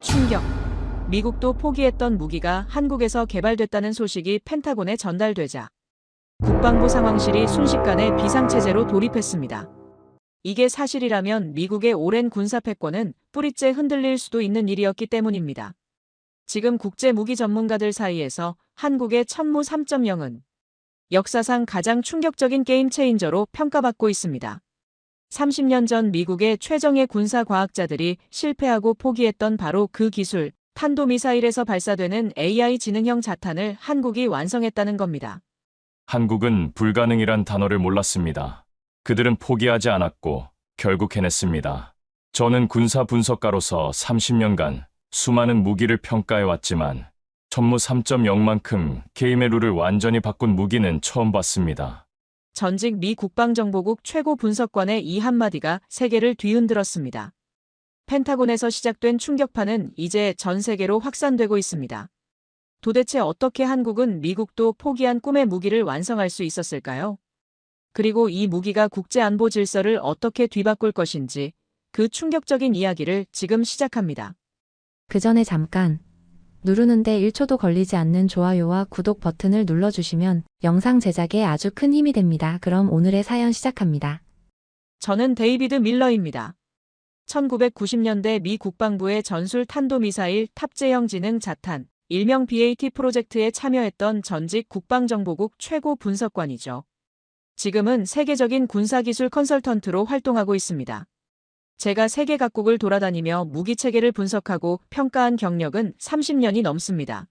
충격! 미국도 포기했던 무기가 한국에서 개발됐다는 소식이 펜타곤에 전달되자 국방부 상황실이 순식간에 비상체제로 돌입했습니다. 이게 사실이라면 미국의 오랜 군사 패권은 뿌리째 흔들릴 수도 있는 일이었기 때문입니다. 지금 국제 무기 전문가들 사이에서 한국의 천무 3.0은 역사상 가장 충격적인 게임 체인저로 평가받고 있습니다. 30년 전 미국의 최정예 군사과학자들이 실패하고 포기했던 바로 그 기술, 탄도미사일에서 발사되는 AI 지능형 자탄을 한국이 완성했다는 겁니다. 한국은 불가능이란 단어를 몰랐습니다. 그들은 포기하지 않았고 결국 해냈습니다. 저는 군사 분석가로서 30년간 수많은 무기를 평가해왔지만 천무 3.0만큼 게임의 룰을 완전히 바꾼 무기는 처음 봤습니다. 전직 미 국방정보국 최고 분석관의 이 한마디가 세계를 뒤흔들었습니다. 펜타곤에서 시작된 충격파는 이제 전 세계로 확산되고 있습니다. 도대체 어떻게 한국은 미국도 포기한 꿈의 무기를 완성할 수 있었을까요? 그리고 이 무기가 국제안보 질서를 어떻게 뒤바꿀 것인지 그 충격적인 이야기를 지금 시작합니다. 그 전에 잠깐 누르는데 1초도 걸리지 않는 좋아요와 구독 버튼을 눌러주시면 영상 제작에 아주 큰 힘이 됩니다. 그럼 오늘의 사연 시작합니다. 저는 데이비드 밀러입니다. 1990년대 미 국방부의 전술 탄도미사일 탑재형 지능 자탄, 일명 BAT 프로젝트에 참여했던 전직 국방정보국 최고 분석관이죠. 지금은 세계적인 군사기술 컨설턴트로 활동하고 있습니다. 제가 세계 각국을 돌아다니며 무기 체계를 분석하고 평가한 경력은 30년이 넘습니다.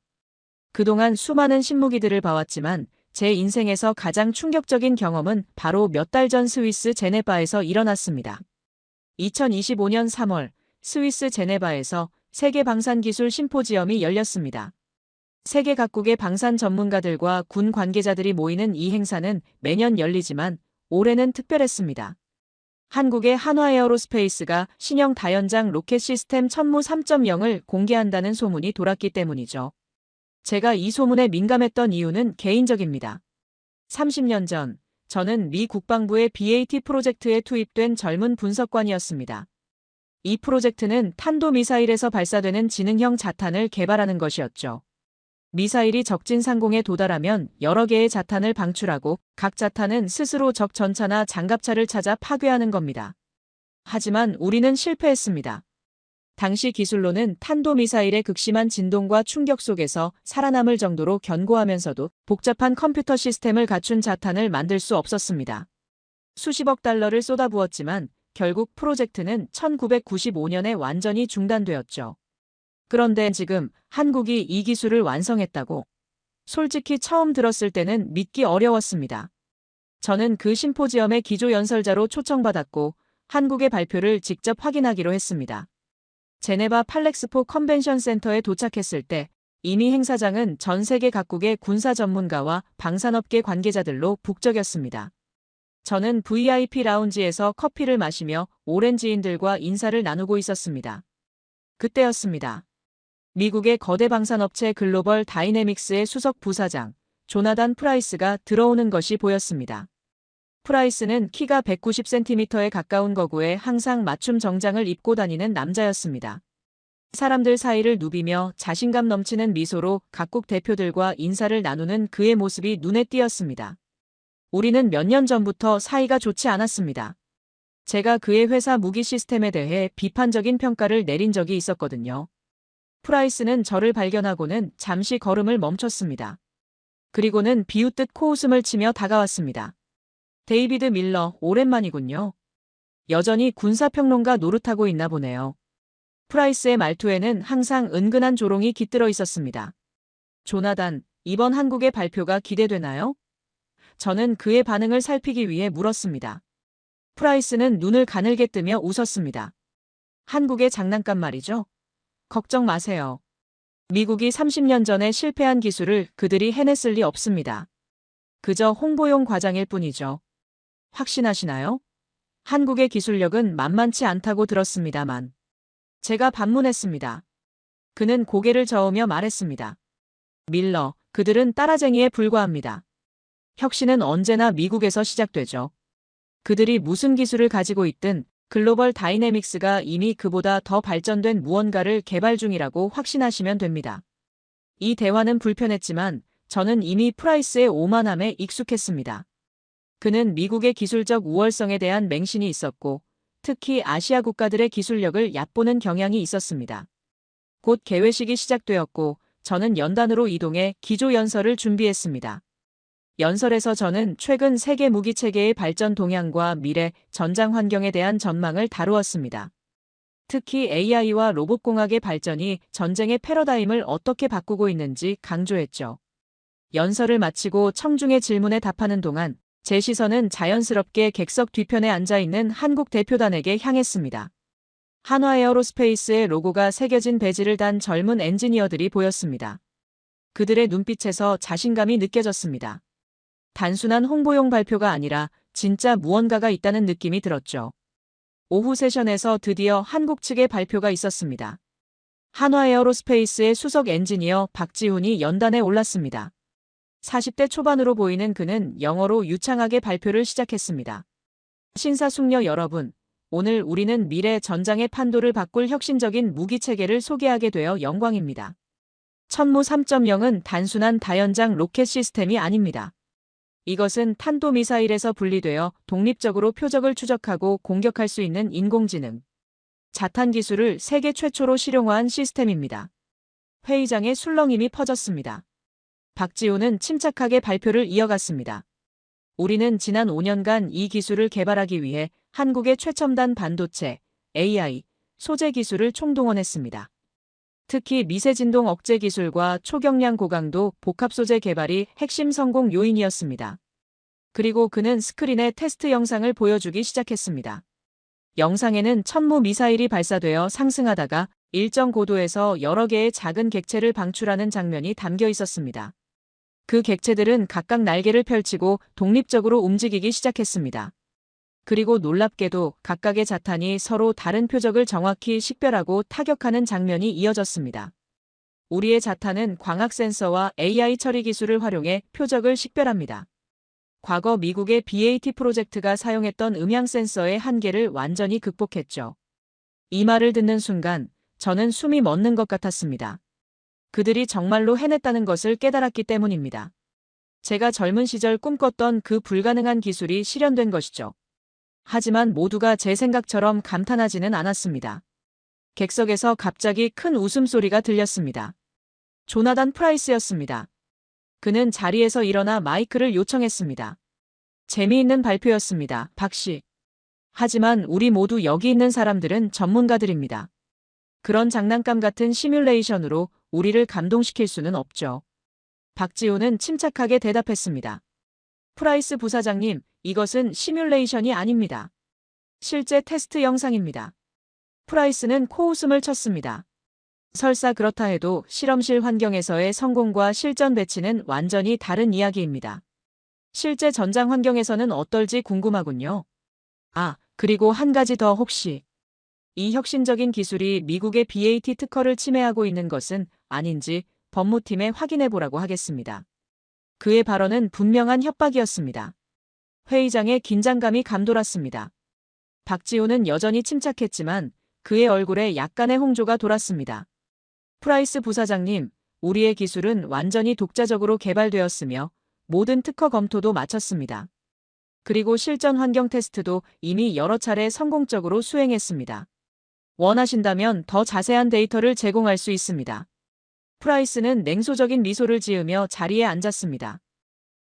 그동안 수많은 신무기들을 봐왔지만 제 인생에서 가장 충격적인 경험은 바로 몇 달 전 스위스 제네바에서 일어났습니다. 2025년 3월 스위스 제네바에서 세계 방산기술 심포지엄이 열렸습니다. 세계 각국의 방산 전문가들과 군 관계자들이 모이는 이 행사는 매년 열리지만 올해는 특별했습니다. 한국의 한화에어로스페이스가 신형 다연장 로켓 시스템 천무 3.0을 공개한다는 소문이 돌았기 때문이죠. 제가 이 소문에 민감했던 이유는 개인적입니다. 30년 전 저는 미 국방부의 BAT 프로젝트에 투입된 젊은 분석관이었습니다. 이 프로젝트는 탄도미사일에서 발사되는 지능형 자탄을 개발하는 것이었죠. 미사일이 적진 상공에 도달하면 여러 개의 자탄을 방출하고 각 자탄은 스스로 적 전차나 장갑차를 찾아 파괴하는 겁니다. 하지만 우리는 실패했습니다. 당시 기술로는 탄도미사일의 극심한 진동과 충격 속에서 살아남을 정도로 견고하면서도 복잡한 컴퓨터 시스템을 갖춘 자탄을 만들 수 없었습니다. 수십억 달러를 쏟아부었지만 결국 프로젝트는 1995년에 완전히 중단되었죠. 그런데 지금 한국이 이 기술을 완성했다고? 솔직히 처음 들었을 때는 믿기 어려웠습니다. 저는 그 심포지엄의 기조연설자로 초청받았고 한국의 발표를 직접 확인하기로 했습니다. 제네바 팔렉스포 컨벤션 센터에 도착했을 때 이미 행사장은 전 세계 각국의 군사 전문가와 방산업계 관계자들로 북적였습니다. 저는 VIP 라운지에서 커피를 마시며 오렌지인들과 인사를 나누고 있었습니다. 그때였습니다. 미국의 거대 방산업체 글로벌 다이내믹스의 수석 부사장 조나단 프라이스가 들어오는 것이 보였습니다. 프라이스는 키가 190cm에 가까운 거구에 항상 맞춤 정장을 입고 다니는 남자였습니다. 사람들 사이를 누비며 자신감 넘치는 미소로 각국 대표들과 인사를 나누는 그의 모습이 눈에 띄었습니다. 우리는 몇 년 전부터 사이가 좋지 않았습니다. 제가 그의 회사 무기 시스템에 대해 비판적인 평가를 내린 적이 있었거든요. 프라이스는 저를 발견하고는 잠시 걸음을 멈췄습니다. 그리고는 비웃듯 코웃음을 치며 다가왔습니다. 데이비드 밀러, 오랜만이군요. 여전히 군사평론가 노릇하고 있나 보네요. 프라이스의 말투에는 항상 은근한 조롱이 깃들어 있었습니다. 조나단, 이번 한국의 발표가 기대되나요? 저는 그의 반응을 살피기 위해 물었습니다. 프라이스는 눈을 가늘게 뜨며 웃었습니다. 한국의 장난감 말이죠? 걱정 마세요. 미국이 30년 전에 실패한 기술을 그들이 해냈을 리 없습니다. 그저 홍보용 과장일 뿐이죠. 확신하시나요? 한국의 기술력은 만만치 않다고 들었습니다만. 제가 반문했습니다. 그는 고개를 저으며 말했습니다. 밀러, 그들은 따라쟁이에 불과합니다. 혁신은 언제나 미국에서 시작되죠. 그들이 무슨 기술을 가지고 있든 글로벌 다이내믹스가 이미 그보다 더 발전된 무언가를 개발 중이라고 확신하시면 됩니다. 이 대화는 불편했지만 저는 이미 프라이스의 오만함에 익숙했습니다. 그는 미국의 기술적 우월성에 대한 맹신이 있었고 특히 아시아 국가들의 기술력을 얕보는 경향이 있었습니다. 곧 개회식이 시작되었고 저는 연단으로 이동해 기조 연설을 준비했습니다. 연설에서 저는 최근 세계 무기 체계의 발전 동향과 미래 전장 환경에 대한 전망을 다루었습니다. 특히 AI와 로봇공학의 발전이 전쟁의 패러다임을 어떻게 바꾸고 있는지 강조했죠. 연설을 마치고 청중의 질문에 답하는 동안 제 시선은 자연스럽게 객석 뒤편에 앉아있는 한국 대표단에게 향했습니다. 한화에어로스페이스의 로고가 새겨진 배지를 단 젊은 엔지니어들이 보였습니다. 그들의 눈빛에서 자신감이 느껴졌습니다. 단순한 홍보용 발표가 아니라 진짜 무언가가 있다는 느낌이 들었죠. 오후 세션에서 드디어 한국 측의 발표가 있었습니다. 한화에어로스페이스의 수석 엔지니어 박지훈이 연단에 올랐습니다. 40대 초반으로 보이는 그는 영어로 유창하게 발표를 시작했습니다. 신사숙녀 여러분, 오늘 우리는 미래 전장의 판도를 바꿀 혁신적인 무기 체계를 소개하게 되어 영광입니다. 천무 3.0은 단순한 다연장 로켓 시스템이 아닙니다. 이것은 탄도미사일에서 분리되어 독립적으로 표적을 추적하고 공격할 수 있는 인공지능, 자탄 기술을 세계 최초로 실용화한 시스템입니다. 회의장에 술렁임이 퍼졌습니다. 박지훈은 침착하게 발표를 이어갔습니다. 우리는 지난 5년간 이 기술을 개발하기 위해 한국의 최첨단 반도체, AI, 소재 기술을 총동원했습니다. 특히 미세진동 억제 기술과 초경량 고강도 복합 소재 개발이 핵심 성공 요인이었습니다. 그리고 그는 스크린에 테스트 영상을 보여주기 시작했습니다. 영상에는 천무 미사일이 발사되어 상승하다가 일정 고도에서 여러 개의 작은 객체를 방출하는 장면이 담겨 있었습니다. 그 객체들은 각각 날개를 펼치고 독립적으로 움직이기 시작했습니다. 그리고 놀랍게도 각각의 자탄이 서로 다른 표적을 정확히 식별하고 타격하는 장면이 이어졌습니다. 우리의 자탄은 광학 센서와 AI 처리 기술을 활용해 표적을 식별합니다. 과거 미국의 BAT 프로젝트가 사용했던 음향 센서의 한계를 완전히 극복했죠. 이 말을 듣는 순간 저는 숨이 멎는 것 같았습니다. 그들이 정말로 해냈다는 것을 깨달았기 때문입니다. 제가 젊은 시절 꿈꿨던 그 불가능한 기술이 실현된 것이죠. 하지만 모두가 제 생각처럼 감탄하지는 않았습니다. 객석에서 갑자기 큰 웃음소리가 들렸습니다. 조나단 프라이스였습니다. 그는 자리에서 일어나 마이크를 요청했습니다. 재미있는 발표였습니다, 박씨. 하지만 우리 모두 여기 있는 사람들은 전문가들입니다. 그런 장난감 같은 시뮬레이션으로 우리를 감동시킬 수는 없죠. 박지훈은 침착하게 대답했습니다. 프라이스 부사장님, 이것은 시뮬레이션이 아닙니다. 실제 테스트 영상입니다. 프라이스는 코웃음을 쳤습니다. 설사 그렇다 해도 실험실 환경에서의 성공과 실전 배치는 완전히 다른 이야기입니다. 실제 전장 환경에서는 어떨지 궁금하군요. 아, 그리고 한 가지 더 혹시 이 혁신적인 기술이 미국의 BAT 특허를 침해하고 있는 것은 아닌지 법무팀에 확인해보라고 하겠습니다. 그의 발언은 분명한 협박이었습니다. 회의장에 긴장감이 감돌았습니다. 박지훈은 여전히 침착했지만 그의 얼굴에 약간의 홍조가 돌았습니다. 프라이스 부사장님, 우리의 기술은 완전히 독자적으로 개발되었으며 모든 특허 검토도 마쳤습니다. 그리고 실전 환경 테스트도 이미 여러 차례 성공적으로 수행했습니다. 원하신다면 더 자세한 데이터를 제공할 수 있습니다. 프라이스는 냉소적인 미소를 지으며 자리에 앉았습니다.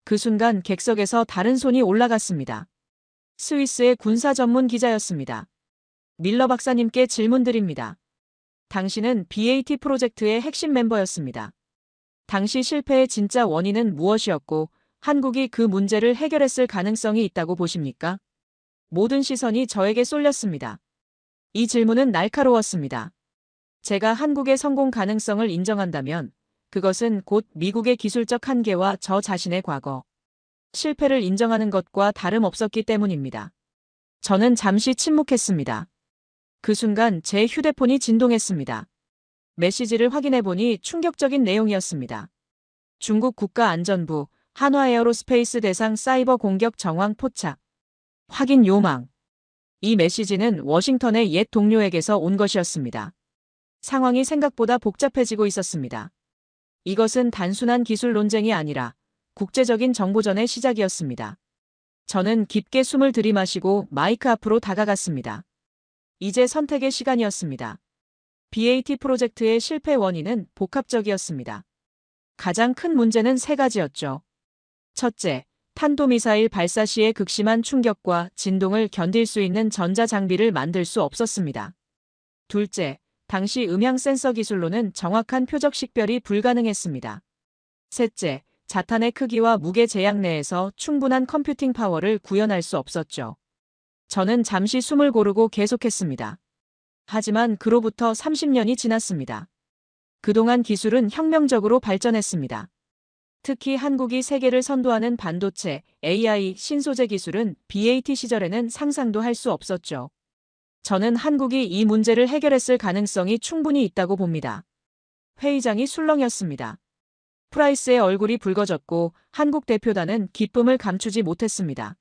그 순간 객석에서 다른 손이 올라갔습니다. 스위스의 군사 전문 기자였습니다. 밀러 박사님께 질문드립니다. 당신은 BAT 프로젝트의 핵심 멤버였습니다. 당시 실패의 진짜 원인은 무엇이었고 한국이 그 문제를 해결했을 가능성이 있다고 보십니까? 모든 시선이 저에게 쏠렸습니다. 이 질문은 날카로웠습니다. 제가 한국의 성공 가능성을 인정한다면 그것은 곧 미국의 기술적 한계와 저 자신의 과거, 실패를 인정하는 것과 다름없었기 때문입니다. 저는 잠시 침묵했습니다. 그 순간 제 휴대폰이 진동했습니다. 메시지를 확인해보니 충격적인 내용이었습니다. 중국 국가안전부, 한화에어로스페이스 대상 사이버 공격 정황 포착. 확인 요망. 이 메시지는 워싱턴의 옛 동료에게서 온 것이었습니다. 상황이 생각보다 복잡해지고 있었습니다. 이것은 단순한 기술 논쟁이 아니라 국제적인 정보전의 시작이었습니다. 저는 깊게 숨을 들이마시고 마이크 앞으로 다가갔습니다. 이제 선택의 시간이었습니다. BAT 프로젝트의 실패 원인은 복합적이었습니다. 가장 큰 문제는 세 가지였죠. 첫째, 탄도미사일 발사 시의 극심한 충격과 진동을 견딜 수 있는 전자장비를 만들 수 없었습니다. 둘째, 당시 음향 센서 기술로는 정확한 표적 식별이 불가능했습니다. 셋째, 자탄의 크기와 무게 제약 내에서 충분한 컴퓨팅 파워를 구현할 수 없었죠. 저는 잠시 숨을 고르고 계속했습니다. 하지만 그로부터 30년이 지났습니다. 그동안 기술은 혁명적으로 발전했습니다. 특히 한국이 세계를 선도하는 반도체, AI, 신소재 기술은 BAT 시절에는 상상도 할 수 없었죠. 저는 한국이 이 문제를 해결했을 가능성이 충분히 있다고 봅니다. 회의장이 술렁였습니다. 프라이스의 얼굴이 붉어졌고 한국 대표단은 기쁨을 감추지 못했습니다.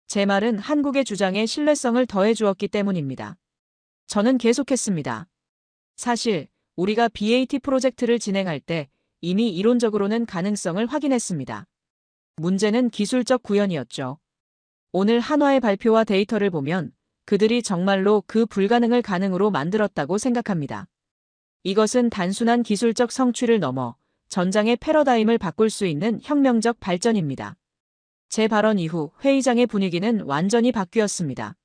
제 말은 한국의 주장에 신뢰성을 더해주었기 때문입니다. 저는 계속했습니다. 사실 우리가 BAT 프로젝트를 진행할 때 이미 이론적으로는 가능성을 확인했습니다. 문제는 기술적 구현이었죠. 오늘 한화의 발표와 데이터를 보면 그들이 정말로 그 불가능을 가능으로 만들었다고 생각합니다. 이것은 단순한 기술적 성취를 넘어 전장의 패러다임을 바꿀 수 있는 혁명적 발전입니다. 제 발언 이후 회의장의 분위기는 완전히 바뀌었습니다.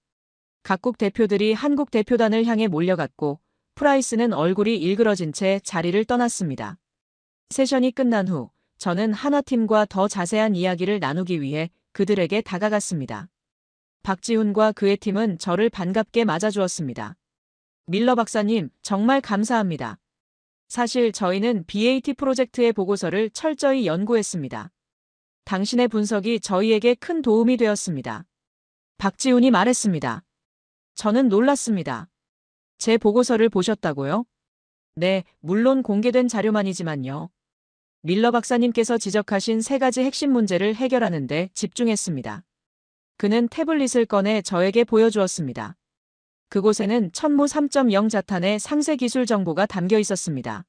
각국 대표들이 한국 대표단을 향해 몰려갔고 프라이스는 얼굴이 일그러진 채 자리를 떠났습니다. 세션이 끝난 후 저는 한화팀과 더 자세한 이야기를 나누기 위해 그들에게 다가갔습니다. 박지훈과 그의 팀은 저를 반갑게 맞아주었습니다. 밀러 박사님, 정말 감사합니다. 사실 저희는 BAT 프로젝트의 보고서를 철저히 연구했습니다. 당신의 분석이 저희에게 큰 도움이 되었습니다. 박지훈이 말했습니다. 저는 놀랐습니다. 제 보고서를 보셨다고요? 네, 물론 공개된 자료만이지만요. 밀러 박사님께서 지적하신 세 가지 핵심 문제를 해결하는 데 집중했습니다. 그는 태블릿을 꺼내 저에게 보여주었습니다. 그곳에는 천무 3.0 자탄의 상세 기술 정보가 담겨 있었습니다.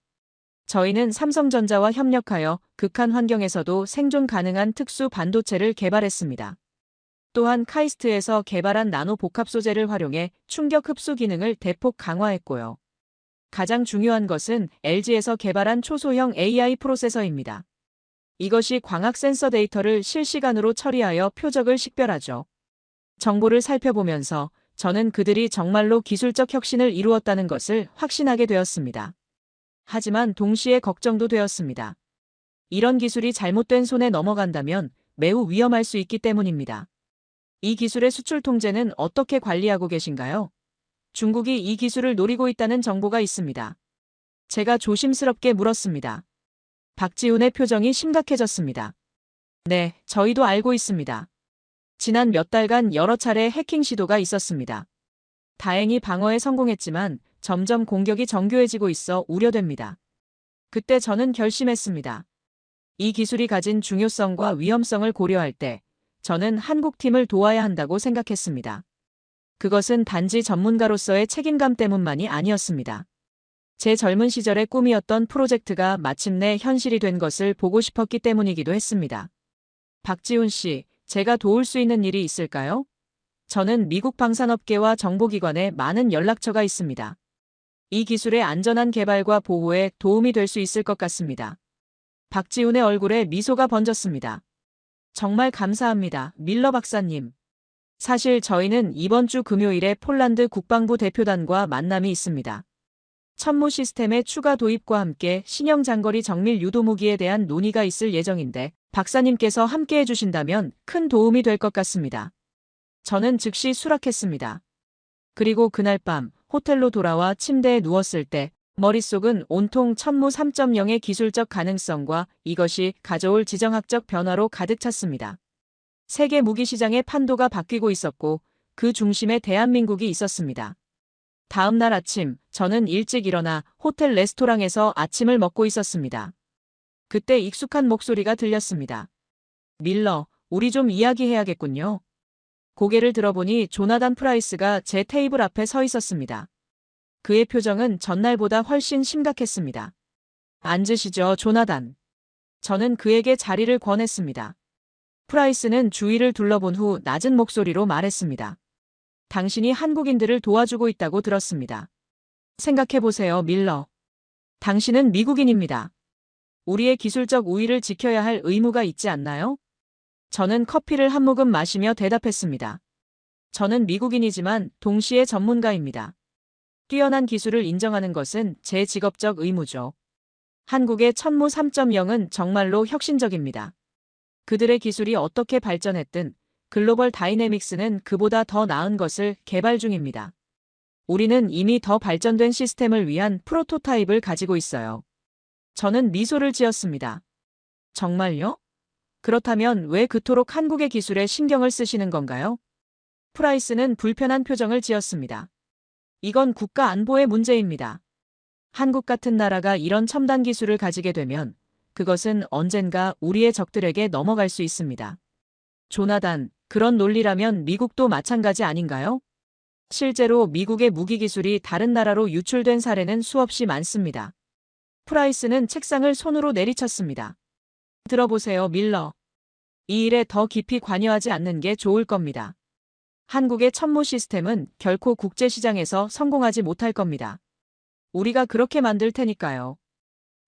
저희는 삼성전자와 협력하여 극한 환경에서도 생존 가능한 특수 반도체를 개발했습니다. 또한 카이스트에서 개발한 나노 복합 소재를 활용해 충격 흡수 기능을 대폭 강화했고요. 가장 중요한 것은 LG에서 개발한 초소형 AI 프로세서입니다. 이것이 광학 센서 데이터를 실시간으로 처리하여 표적을 식별하죠. 정보를 살펴보면서 저는 그들이 정말로 기술적 혁신을 이루었다는 것을 확신하게 되었습니다. 하지만 동시에 걱정도 되었습니다. 이런 기술이 잘못된 손에 넘어간다면 매우 위험할 수 있기 때문입니다. 이 기술의 수출 통제는 어떻게 관리하고 계신가요? 중국이 이 기술을 노리고 있다는 정보가 있습니다. 제가 조심스럽게 물었습니다. 박지훈의 표정이 심각해졌습니다. 네, 저희도 알고 있습니다. 지난 몇 달간 여러 차례 해킹 시도가 있었습니다. 다행히 방어에 성공했지만 점점 공격이 정교해지고 있어 우려됩니다. 그때 저는 결심했습니다. 이 기술이 가진 중요성과 위험성을 고려할 때 저는 한국팀을 도와야 한다고 생각했습니다. 그것은 단지 전문가로서의 책임감 때문만이 아니었습니다. 제 젊은 시절의 꿈이었던 프로젝트가 마침내 현실이 된 것을 보고 싶었기 때문이기도 했습니다. 박지훈 씨, 제가 도울 수 있는 일이 있을까요? 저는 미국 방산업계와 정보기관에 많은 연락처가 있습니다. 이 기술의 안전한 개발과 보호에 도움이 될 수 있을 것 같습니다. 박지훈의 얼굴에 미소가 번졌습니다. 정말 감사합니다, 밀러 박사님. 사실 저희는 이번 주 금요일에 폴란드 국방부 대표단과 만남이 있습니다. 천무 시스템의 추가 도입과 함께 신형 장거리 정밀 유도무기에 대한 논의가 있을 예정인데 박사님께서 함께 해주신다면 큰 도움이 될 것 같습니다. 저는 즉시 수락했습니다. 그리고 그날 밤 호텔로 돌아와 침대에 누웠을 때 머릿속은 온통 천무 3.0의 기술적 가능성과 이것이 가져올 지정학적 변화로 가득 찼습니다. 세계 무기 시장의 판도가 바뀌고 있었고 그 중심에 대한민국이 있었습니다. 다음 날 아침 저는 일찍 일어나 호텔 레스토랑에서 아침을 먹고 있었습니다. 그때 익숙한 목소리가 들렸습니다. 밀러, 우리 좀 이야기해야겠군요. 고개를 들어보니 조나단 프라이스가 제 테이블 앞에 서 있었습니다. 그의 표정은 전날보다 훨씬 심각했습니다. 앉으시죠, 조나단. 저는 그에게 자리를 권했습니다. 프라이스는 주위를 둘러본 후 낮은 목소리로 말했습니다. 당신이 한국인들을 도와주고 있다고 들었습니다. 생각해보세요, 밀러. 당신은 미국인입니다. 우리의 기술적 우위를 지켜야 할 의무가 있지 않나요? 저는 커피를 한 모금 마시며 대답했습니다. 저는 미국인이지만 동시에 전문가입니다. 뛰어난 기술을 인정하는 것은 제 직업적 의무죠. 한국의 천무 3.0은 정말로 혁신적입니다. 그들의 기술이 어떻게 발전했든 글로벌 다이내믹스는 그보다 더 나은 것을 개발 중입니다. 우리는 이미 더 발전된 시스템을 위한 프로토타입을 가지고 있어요. 저는 미소를 지었습니다. 정말요? 그렇다면 왜 그토록 한국의 기술에 신경을 쓰시는 건가요? 프라이스는 불편한 표정을 지었습니다. 이건 국가 안보의 문제입니다. 한국 같은 나라가 이런 첨단 기술을 가지게 되면 그것은 언젠가 우리의 적들에게 넘어갈 수 있습니다. 조나단, 그런 논리라면 미국도 마찬가지 아닌가요? 실제로 미국의 무기 기술이 다른 나라로 유출된 사례는 수없이 많습니다. 프라이스는 책상을 손으로 내리쳤습니다. 들어보세요, 밀러. 이 일에 더 깊이 관여하지 않는 게 좋을 겁니다. 한국의 천무 시스템은 결코 국제시장에서 성공하지 못할 겁니다. 우리가 그렇게 만들 테니까요.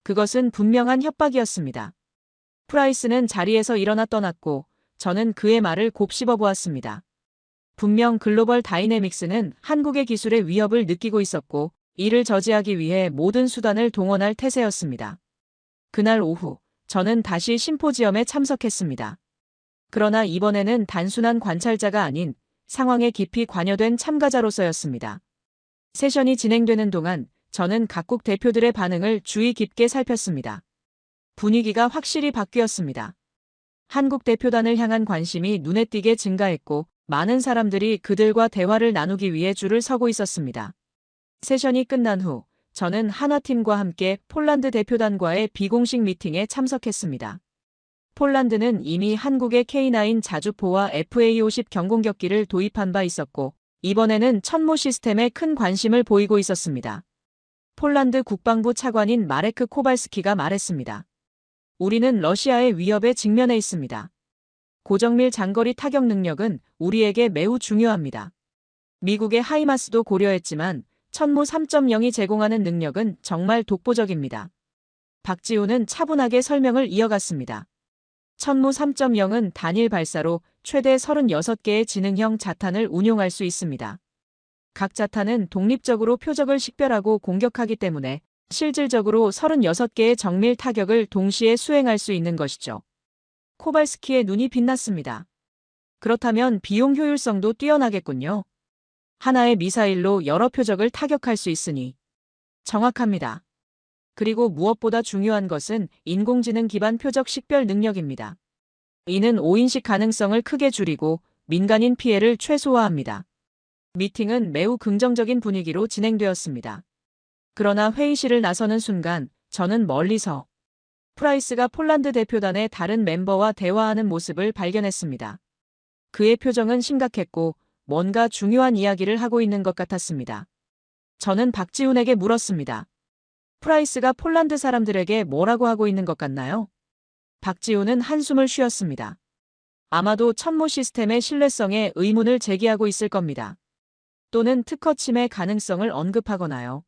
그것은 분명한 협박이었습니다. 프라이스는 자리에서 일어나 떠났고 저는 그의 말을 곱씹어 보았습니다. 분명 글로벌 다이내믹스는 한국의 기술의 위협을 느끼고 있었고 이를 저지하기 위해 모든 수단을 동원할 태세였습니다. 그날 오후 저는 다시 심포지엄에 참석했습니다. 그러나 이번에는 단순한 관찰자가 아닌 상황에 깊이 관여된 참가자로서였습니다. 세션이 진행되는 동안 저는 각국 대표들의 반응을 주의 깊게 살폈습니다. 분위기가 확실히 바뀌었습니다. 한국 대표단을 향한 관심이 눈에 띄게 증가했고 많은 사람들이 그들과 대화를 나누기 위해 줄을 서고 있었습니다. 세션이 끝난 후 저는 한화팀과 함께 폴란드 대표단과의 비공식 미팅에 참석했습니다. 폴란드는 이미 한국의 K9 자주포와 FA50 경공격기를 도입한 바 있었고 이번에는 천무 시스템에 큰 관심을 보이고 있었습니다. 폴란드 국방부 차관인 마레크 코발스키가 말했습니다. 우리는 러시아의 위협에 직면해 있습니다. 고정밀 장거리 타격 능력은 우리에게 매우 중요합니다. 미국의 하이마스도 고려했지만 천무 3.0이 제공하는 능력은 정말 독보적입니다. 박지훈은 차분하게 설명을 이어갔습니다. 천무 3.0은 단일 발사로 최대 36개의 지능형 자탄을 운용할 수 있습니다. 각 자탄은 독립적으로 표적을 식별하고 공격하기 때문에 실질적으로 36개의 정밀 타격을 동시에 수행할 수 있는 것이죠. 코발스키의 눈이 빛났습니다. 그렇다면 비용 효율성도 뛰어나겠군요. 하나의 미사일로 여러 표적을 타격할 수 있으니. 정확합니다. 그리고 무엇보다 중요한 것은 인공지능 기반 표적 식별 능력입니다. 이는 오인식 가능성을 크게 줄이고 민간인 피해를 최소화합니다. 미팅은 매우 긍정적인 분위기로 진행되었습니다. 그러나 회의실을 나서는 순간 저는 멀리서 프라이스가 폴란드 대표단의 다른 멤버와 대화하는 모습을 발견했습니다. 그의 표정은 심각했고 뭔가 중요한 이야기를 하고 있는 것 같았습니다. 저는 박지훈에게 물었습니다. 프라이스가 폴란드 사람들에게 뭐라고 하고 있는 것 같나요? 박지훈은 한숨을 쉬었습니다. 아마도 천무 시스템의 신뢰성에 의문을 제기하고 있을 겁니다. 또는 특허 침해 가능성을 언급하거나요.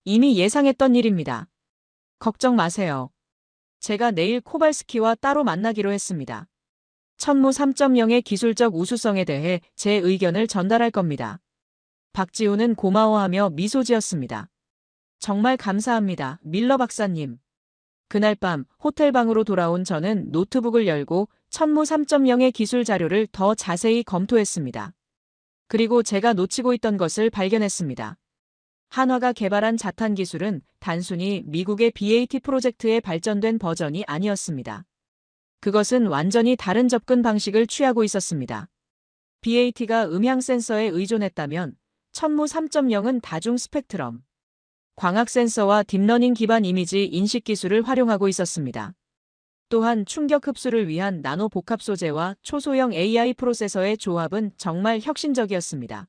이미 예상했던 일입니다. 걱정 마세요. 제가 내일 코발스키와 따로 만나기로 했습니다. 천무 3.0의 기술적 우수성에 대해 제 의견을 전달할 겁니다. 박지훈은 고마워하며 미소 지었습니다. 정말 감사합니다, 밀러 박사님. 그날 밤 호텔방으로 돌아온 저는 노트북을 열고 천무 3.0의 기술 자료를 더 자세히 검토했습니다. 그리고 제가 놓치고 있던 것을 발견했습니다. 한화가 개발한 자탄 기술은 단순히 미국의 BAT 프로젝트의 발전된 버전이 아니었습니다. 그것은 완전히 다른 접근 방식을 취하고 있었습니다. BAT가 음향 센서에 의존했다면 천무 3.0은 다중 스펙트럼, 광학 센서와 딥러닝 기반 이미지 인식 기술을 활용하고 있었습니다. 또한 충격 흡수를 위한 나노 복합 소재와 초소형 AI 프로세서의 조합은 정말 혁신적이었습니다.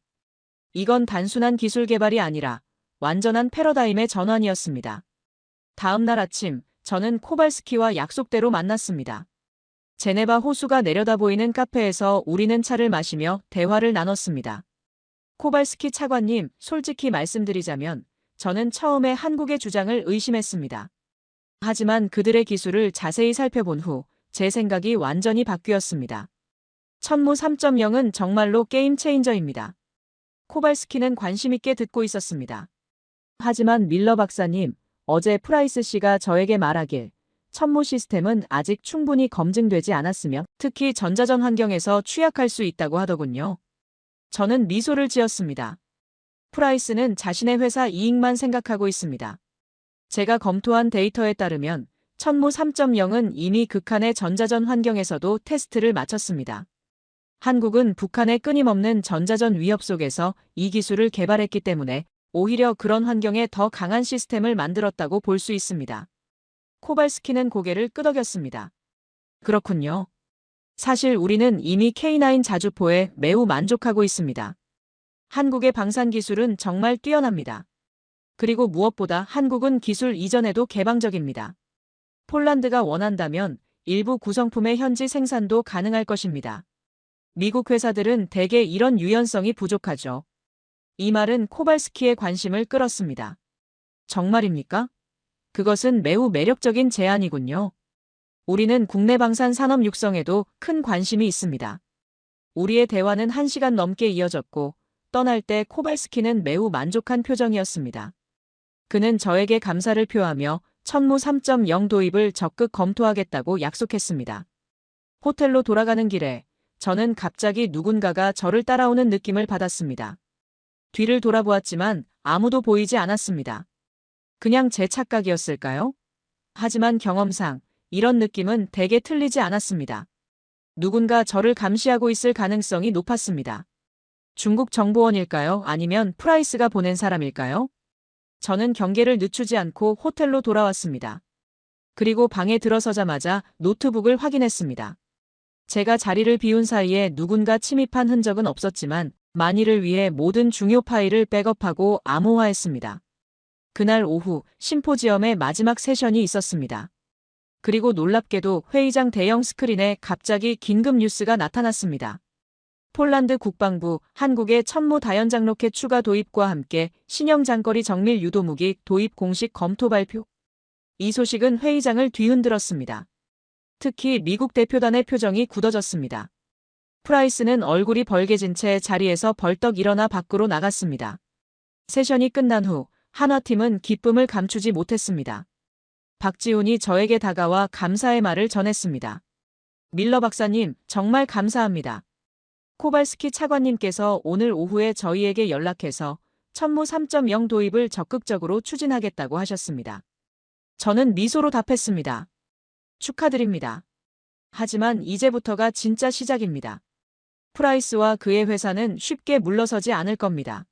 이건 단순한 기술 개발이 아니라 완전한 패러다임의 전환이었습니다. 다음 날 아침, 저는 코발스키와 약속대로 만났습니다. 제네바 호수가 내려다 보이는 카페에서 우리는 차를 마시며 대화를 나눴습니다. 코발스키 차관님, 솔직히 말씀드리자면 저는 처음에 한국의 주장을 의심했습니다. 하지만 그들의 기술을 자세히 살펴본 후 제 생각이 완전히 바뀌었습니다. 천무 3.0은 정말로 게임 체인저입니다. 코발스키는 관심 있게 듣고 있었습니다. 하지만 밀러 박사님, 어제 프라이스 씨가 저에게 말하길 천무 시스템은 아직 충분히 검증되지 않았으며 특히 전자전 환경에서 취약할 수 있다고 하더군요. 저는 미소를 지었습니다. 프라이스는 자신의 회사 이익만 생각하고 있습니다. 제가 검토한 데이터에 따르면 천무 3.0은 이미 극한의 전자전 환경에서도 테스트를 마쳤습니다. 한국은 북한의 끊임없는 전자전 위협 속에서 이 기술을 개발했기 때문에 오히려 그런 환경에 더 강한 시스템을 만들었다고 볼 수 있습니다. 코발스키는 고개를 끄덕였습니다. 그렇군요. 사실 우리는 이미 K9 자주포에 매우 만족하고 있습니다. 한국의 방산 기술은 정말 뛰어납니다. 그리고 무엇보다 한국은 기술 이전에도 개방적입니다. 폴란드가 원한다면 일부 구성품의 현지 생산도 가능할 것입니다. 미국 회사들은 대개 이런 유연성이 부족하죠. 이 말은 코발스키의 관심을 끌었습니다. 정말입니까? 그것은 매우 매력적인 제안이군요. 우리는 국내 방산 산업 육성에도 큰 관심이 있습니다. 우리의 대화는 1시간 넘게 이어졌고 떠날 때 코발스키는 매우 만족한 표정이었습니다. 그는 저에게 감사를 표하며 천무 3.0 도입을 적극 검토하겠다고 약속했습니다. 호텔로 돌아가는 길에 저는 갑자기 누군가가 저를 따라오는 느낌을 받았습니다. 뒤를 돌아보았지만 아무도 보이지 않았습니다. 그냥 제 착각이었을까요? 하지만 경험상 이런 느낌은 대개 틀리지 않았습니다. 누군가 저를 감시하고 있을 가능성이 높았습니다. 중국 정보원일까요? 아니면 프라이스가 보낸 사람일까요? 저는 경계를 늦추지 않고 호텔로 돌아왔습니다. 그리고 방에 들어서자마자 노트북을 확인했습니다. 제가 자리를 비운 사이에 누군가 침입한 흔적은 없었지만 만일을 위해 모든 중요 파일을 백업하고 암호화했습니다. 그날 오후 심포지엄의 마지막 세션이 있었습니다. 그리고 놀랍게도 회의장 대형 스크린에 갑자기 긴급 뉴스가 나타났습니다. 폴란드 국방부 한국의 천무 다연장 로켓 추가 도입과 함께 신형 장거리 정밀 유도무기 도입 공식 검토 발표. 이 소식은 회의장을 뒤흔들었습니다. 특히 미국 대표단의 표정이 굳어졌습니다. 프라이스는 얼굴이 벌개진 채 자리에서 벌떡 일어나 밖으로 나갔습니다. 세션이 끝난 후 한화팀은 기쁨을 감추지 못했습니다. 박지훈이 저에게 다가와 감사의 말을 전했습니다. 밀러 박사님, 정말 감사합니다. 코발스키 차관님께서 오늘 오후에 저희에게 연락해서 천무 3.0 도입을 적극적으로 추진하겠다고 하셨습니다. 저는 미소로 답했습니다. 축하드립니다. 하지만 이제부터가 진짜 시작입니다. 프라이스와 그의 회사는 쉽게 물러서지 않을 겁니다.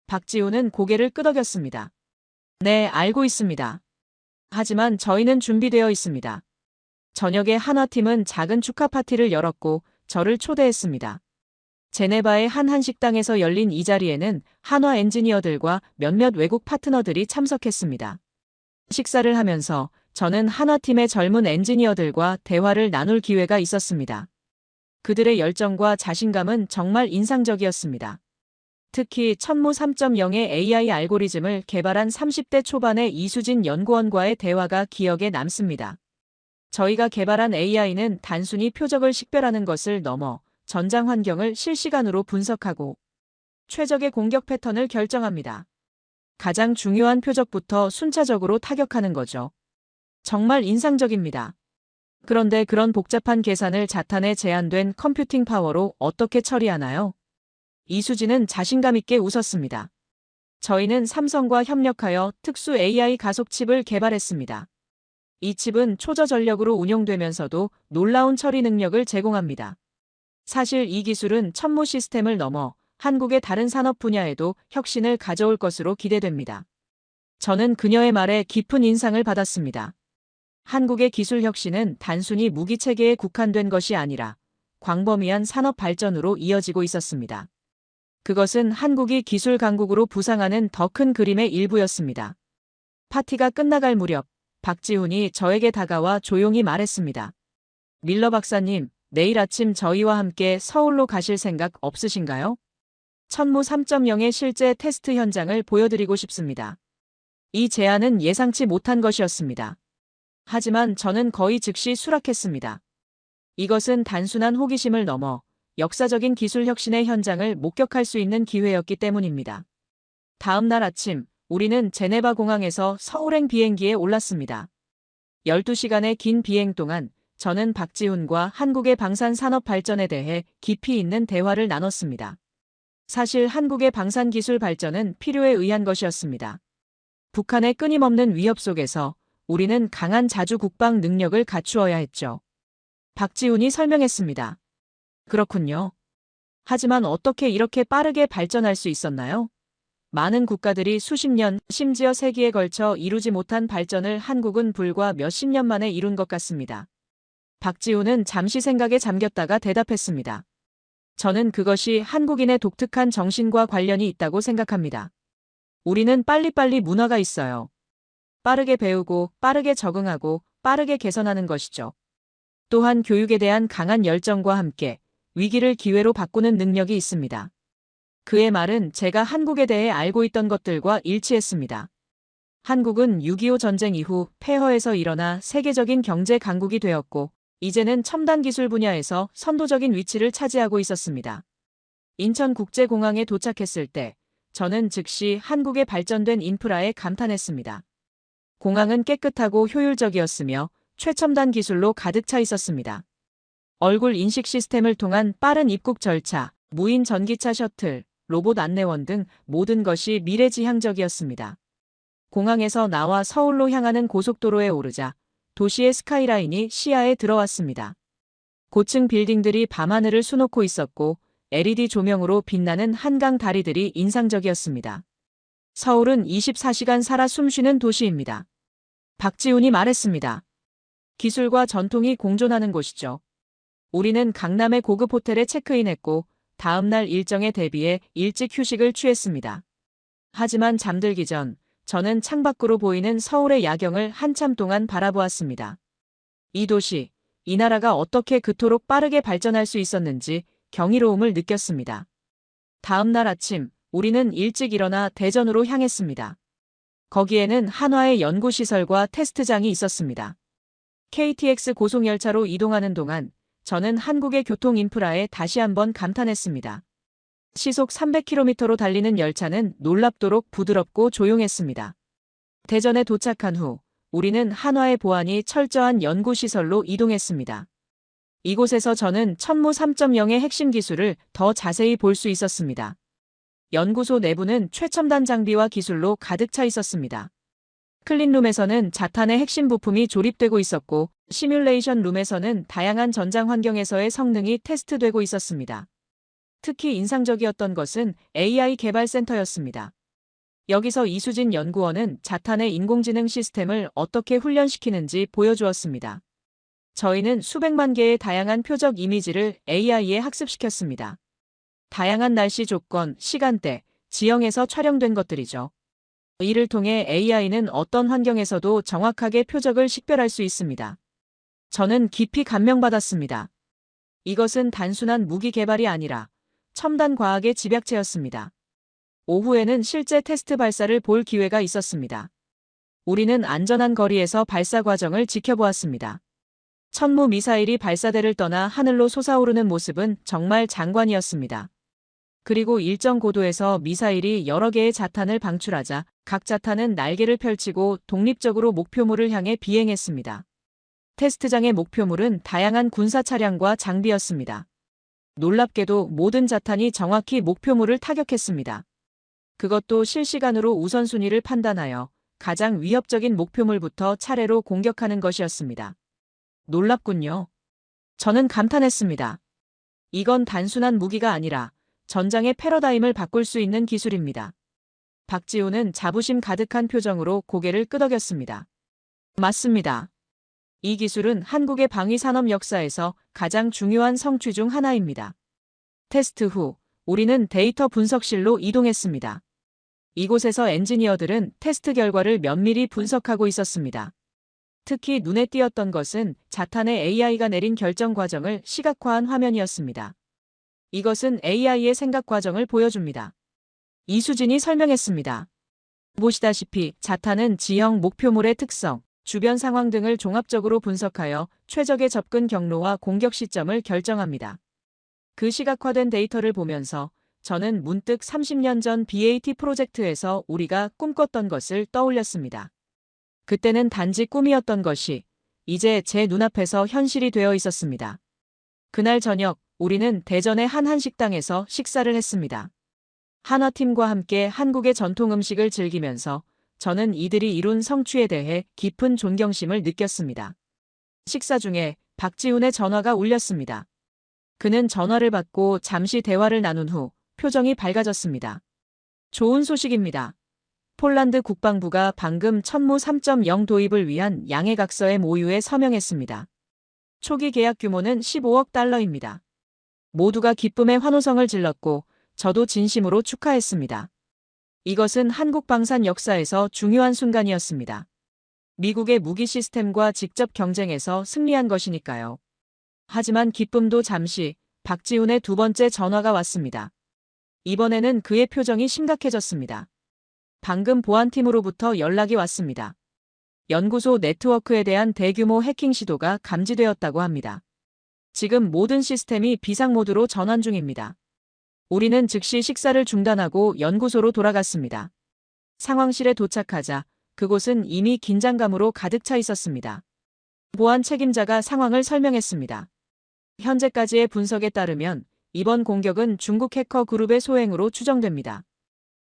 박지훈은 고개를 끄덕였습니다. 네, 알고 있습니다. 하지만 저희는 준비되어 있습니다. 저녁에 한화팀은 작은 축하 파티를 열었고 저를 초대했습니다. 제네바의 한 한식당에서 열린 이 자리에는 한화 엔지니어들과 몇몇 외국 파트너들이 참석했습니다. 식사를 하면서 저는 한화팀의 젊은 엔지니어들과 대화를 나눌 기회가 있었습니다. 그들의 열정과 자신감은 정말 인상적이었습니다. 특히 천무 3.0의 AI 알고리즘을 개발한 30대 초반의 이수진 연구원과의 대화가 기억에 남습니다. 저희가 개발한 AI는 단순히 표적을 식별하는 것을 넘어 전장 환경을 실시간으로 분석하고 최적의 공격 패턴을 결정합니다. 가장 중요한 표적부터 순차적으로 타격하는 거죠. 정말 인상적입니다. 그런데 그런 복잡한 계산을 자탄에 제한된 컴퓨팅 파워로 어떻게 처리하나요? 이수진은 자신감 있게 웃었습니다. 저희는 삼성과 협력하여 특수 AI 가속 칩을 개발했습니다. 이 칩은 초저전력으로 운용되면서도 놀라운 처리 능력을 제공합니다. 사실 이 기술은 천무 시스템을 넘어 한국의 다른 산업 분야에도 혁신을 가져올 것으로 기대됩니다. 저는 그녀의 말에 깊은 인상을 받았습니다. 한국의 기술 혁신은 단순히 무기 체계에 국한된 것이 아니라 광범위한 산업 발전으로 이어지고 있었습니다. 그것은 한국이 기술 강국으로 부상하는 더 큰 그림의 일부였습니다. 파티가 끝나갈 무렵 박지훈이 저에게 다가와 조용히 말했습니다. 밀러 박사님, 내일 아침 저희와 함께 서울로 가실 생각 없으신가요? 천무 3.0의 실제 테스트 현장을 보여드리고 싶습니다. 이 제안은 예상치 못한 것이었습니다. 하지만 저는 거의 즉시 수락했습니다. 이것은 단순한 호기심을 넘어 역사적인 기술 혁신의 현장을 목격할 수 있는 기회였기 때문입니다. 다음 날 아침, 우리는 제네바 공항에서 서울행 비행기에 올랐습니다. 12시간의 긴 비행 동안 저는 박지훈과 한국의 방산 산업 발전에 대해 깊이 있는 대화를 나눴습니다. 사실 한국의 방산 기술 발전은 필요에 의한 것이었습니다. 북한의 끊임없는 위협 속에서 우리는 강한 자주 국방 능력을 갖추어야 했죠. 박지훈이 설명했습니다. 그렇군요. 하지만 어떻게 이렇게 빠르게 발전할 수 있었나요? 많은 국가들이 수십 년, 심지어 세기에 걸쳐 이루지 못한 발전을 한국은 불과 몇십 년 만에 이룬 것 같습니다. 박지훈은 잠시 생각에 잠겼다가 대답했습니다. 저는 그것이 한국인의 독특한 정신과 관련이 있다고 생각합니다. 우리는 빨리빨리 문화가 있어요. 빠르게 배우고, 빠르게 적응하고, 빠르게 개선하는 것이죠. 또한 교육에 대한 강한 열정과 함께 위기를 기회로 바꾸는 능력이 있습니다. 그의 말은 제가 한국에 대해 알고 있던 것들과 일치했습니다. 한국은 6.25 전쟁 이후 폐허에서 일어나 세계적인 경제 강국이 되었고, 이제는 첨단 기술 분야에서 선도적인 위치를 차지하고 있었습니다. 인천국제공항에 도착했을 때 저는 즉시 한국의 발전된 인프라에 감탄했습니다. 공항은 깨끗하고 효율적이었으며 최첨단 기술로 가득 차 있었습니다. 얼굴 인식 시스템을 통한 빠른 입국 절차, 무인 전기차 셔틀, 로봇 안내원 등 모든 것이 미래지향적이었습니다. 공항에서 나와 서울로 향하는 고속도로에 오르자 도시의 스카이라인이 시야에 들어왔습니다. 고층 빌딩들이 밤하늘을 수놓고 있었고 LED 조명으로 빛나는 한강 다리들이 인상적이었습니다. 서울은 24시간 살아 숨쉬는 도시입니다. 박지훈이 말했습니다. 기술과 전통이 공존하는 곳이죠. 우리는 강남의 고급 호텔에 체크인했고 다음 날 일정에 대비해 일찍 휴식을 취했습니다. 하지만 잠들기 전 저는 창밖으로 보이는 서울의 야경을 한참 동안 바라보았습니다. 이 도시, 이 나라가 어떻게 그토록 빠르게 발전할 수 있었는지 경이로움을 느꼈습니다. 다음 날 아침, 우리는 일찍 일어나 대전으로 향했습니다. 거기에는 한화의 연구시설과 테스트장이 있었습니다. KTX 고속열차로 이동하는 동안 저는 한국의 교통 인프라에 다시 한번 감탄했습니다. 시속 300km로 달리는 열차는 놀랍도록 부드럽고 조용했습니다. 대전에 도착한 후 우리는 한화의 보안이 철저한 연구시설로 이동했습니다. 이곳에서 저는 천무 3.0의 핵심 기술을 더 자세히 볼 수 있었습니다. 연구소 내부는 최첨단 장비와 기술로 가득 차 있었습니다. 클린룸에서는 자탄의 핵심 부품이 조립되고 있었고 시뮬레이션 룸에서는 다양한 전장 환경에서의 성능이 테스트되고 있었습니다. 특히 인상적이었던 것은 AI 개발센터였습니다. 여기서 이수진 연구원은 자탄의 인공지능 시스템을 어떻게 훈련시키는지 보여주었습니다. 저희는 수백만 개의 다양한 표적 이미지를 AI에 학습시켰습니다. 다양한 날씨 조건, 시간대, 지형에서 촬영된 것들이죠. 이를 통해 AI는 어떤 환경에서도 정확하게 표적을 식별할 수 있습니다. 저는 깊이 감명받았습니다. 이것은 단순한 무기 개발이 아니라 첨단 과학의 집약체였습니다. 오후에는 실제 테스트 발사를 볼 기회가 있었습니다. 우리는 안전한 거리에서 발사 과정을 지켜보았습니다. 천무 미사일이 발사대를 떠나 하늘로 솟아오르는 모습은 정말 장관이었습니다. 그리고 일정 고도에서 미사일이 여러 개의 자탄을 방출하자 각 자탄은 날개를 펼치고 독립적으로 목표물을 향해 비행했습니다. 테스트장의 목표물은 다양한 군사 차량과 장비였습니다. 놀랍게도 모든 자탄이 정확히 목표물을 타격했습니다. 그것도 실시간으로 우선순위를 판단하여 가장 위협적인 목표물부터 차례로 공격하는 것이었습니다. 놀랍군요. 저는 감탄했습니다. 이건 단순한 무기가 아니라 전장의 패러다임을 바꿀 수 있는 기술입니다. 박지훈은 자부심 가득한 표정으로 고개를 끄덕였습니다. 맞습니다. 이 기술은 한국의 방위 산업 역사에서 가장 중요한 성취 중 하나입니다. 테스트 후 우리는 데이터 분석실로 이동했습니다. 이곳에서 엔지니어들은 테스트 결과를 면밀히 분석하고 있었습니다. 특히 눈에 띄었던 것은 자탄의 AI가 내린 결정 과정을 시각화한 화면이었습니다. 이것은 AI의 생각 과정을 보여줍니다. 이수진이 설명했습니다. 보시다시피 자탄은 지형 목표물의 특성, 주변 상황 등을 종합적으로 분석하여 최적의 접근 경로와 공격 시점을 결정합니다. 그 시각화된 데이터를 보면서 저는 문득 30년 전 BAT 프로젝트에서 우리가 꿈꿨던 것을 떠올렸습니다. 그때는 단지 꿈이었던 것이 이제 제 눈앞에서 현실이 되어 있었습니다. 그날 저녁 우리는 대전의 한 한식당에서 식사를 했습니다. 한화팀과 함께 한국의 전통 음식을 즐기면서 저는 이들이 이룬 성취에 대해 깊은 존경심을 느꼈습니다. 식사 중에 박지훈의 전화가 울렸습니다. 그는 전화를 받고 잠시 대화를 나눈 후 표정이 밝아졌습니다. 좋은 소식입니다. 폴란드 국방부가 방금 천무 3.0 도입을 위한 양해각서의 모유에 서명했습니다. 초기 계약 규모는 15억 달러입니다. 모두가 기쁨의 환호성을 질렀고 저도 진심으로 축하했습니다. 이것은 한국 방산 역사에서 중요한 순간이었습니다. 미국의 무기 시스템과 직접 경쟁에서 승리한 것이니까요. 하지만 기쁨도 잠시 박지훈의 두 번째 전화가 왔습니다. 이번에는 그의 표정이 심각해졌습니다. 방금 보안팀으로부터 연락이 왔습니다. 연구소 네트워크에 대한 대규모 해킹 시도가 감지되었다고 합니다. 지금 모든 시스템이 비상 모드로 전환 중입니다. 우리는 즉시 식사를 중단하고 연구소로 돌아갔습니다. 상황실에 도착하자 그곳은 이미 긴장감으로 가득 차 있었습니다. 보안 책임자가 상황을 설명했습니다. 현재까지의 분석에 따르면 이번 공격은 중국 해커 그룹의 소행으로 추정됩니다.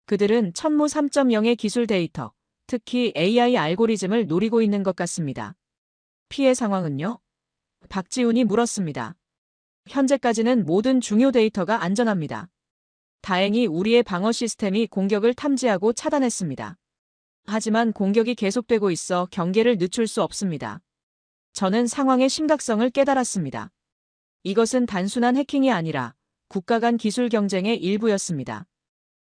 그들은 천무 3.0의 기술 데이터, 특히 AI 알고리즘을 노리고 있는 것 같습니다. 피해 상황은요? 박지훈이 물었습니다. 현재까지는 모든 중요 데이터가 안전합니다. 다행히 우리의 방어 시스템이 공격을 탐지하고 차단했습니다. 하지만 공격이 계속되고 있어 경계를 늦출 수 없습니다. 저는 상황의 심각성을 깨달았습니다. 이것은 단순한 해킹이 아니라 국가 간 기술 경쟁의 일부였습니다.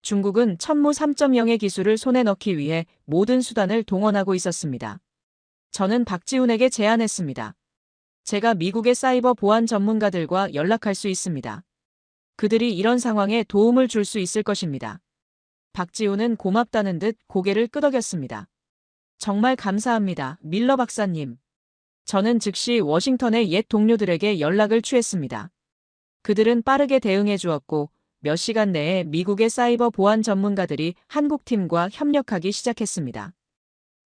중국은 천무 3.0의 기술을 손에 넣기 위해 모든 수단을 동원하고 있었습니다. 저는 박지훈에게 제안했습니다. 제가 미국의 사이버 보안 전문가들과 연락할 수 있습니다. 그들이 이런 상황에 도움을 줄 수 있을 것입니다. 박지훈은 고맙다는 듯 고개를 끄덕였습니다. 정말 감사합니다, 밀러 박사님. 저는 즉시 워싱턴의 옛 동료들에게 연락을 취했습니다. 그들은 빠르게 대응해 주었고 몇 시간 내에 미국의 사이버 보안 전문가들이 한국팀과 협력하기 시작했습니다.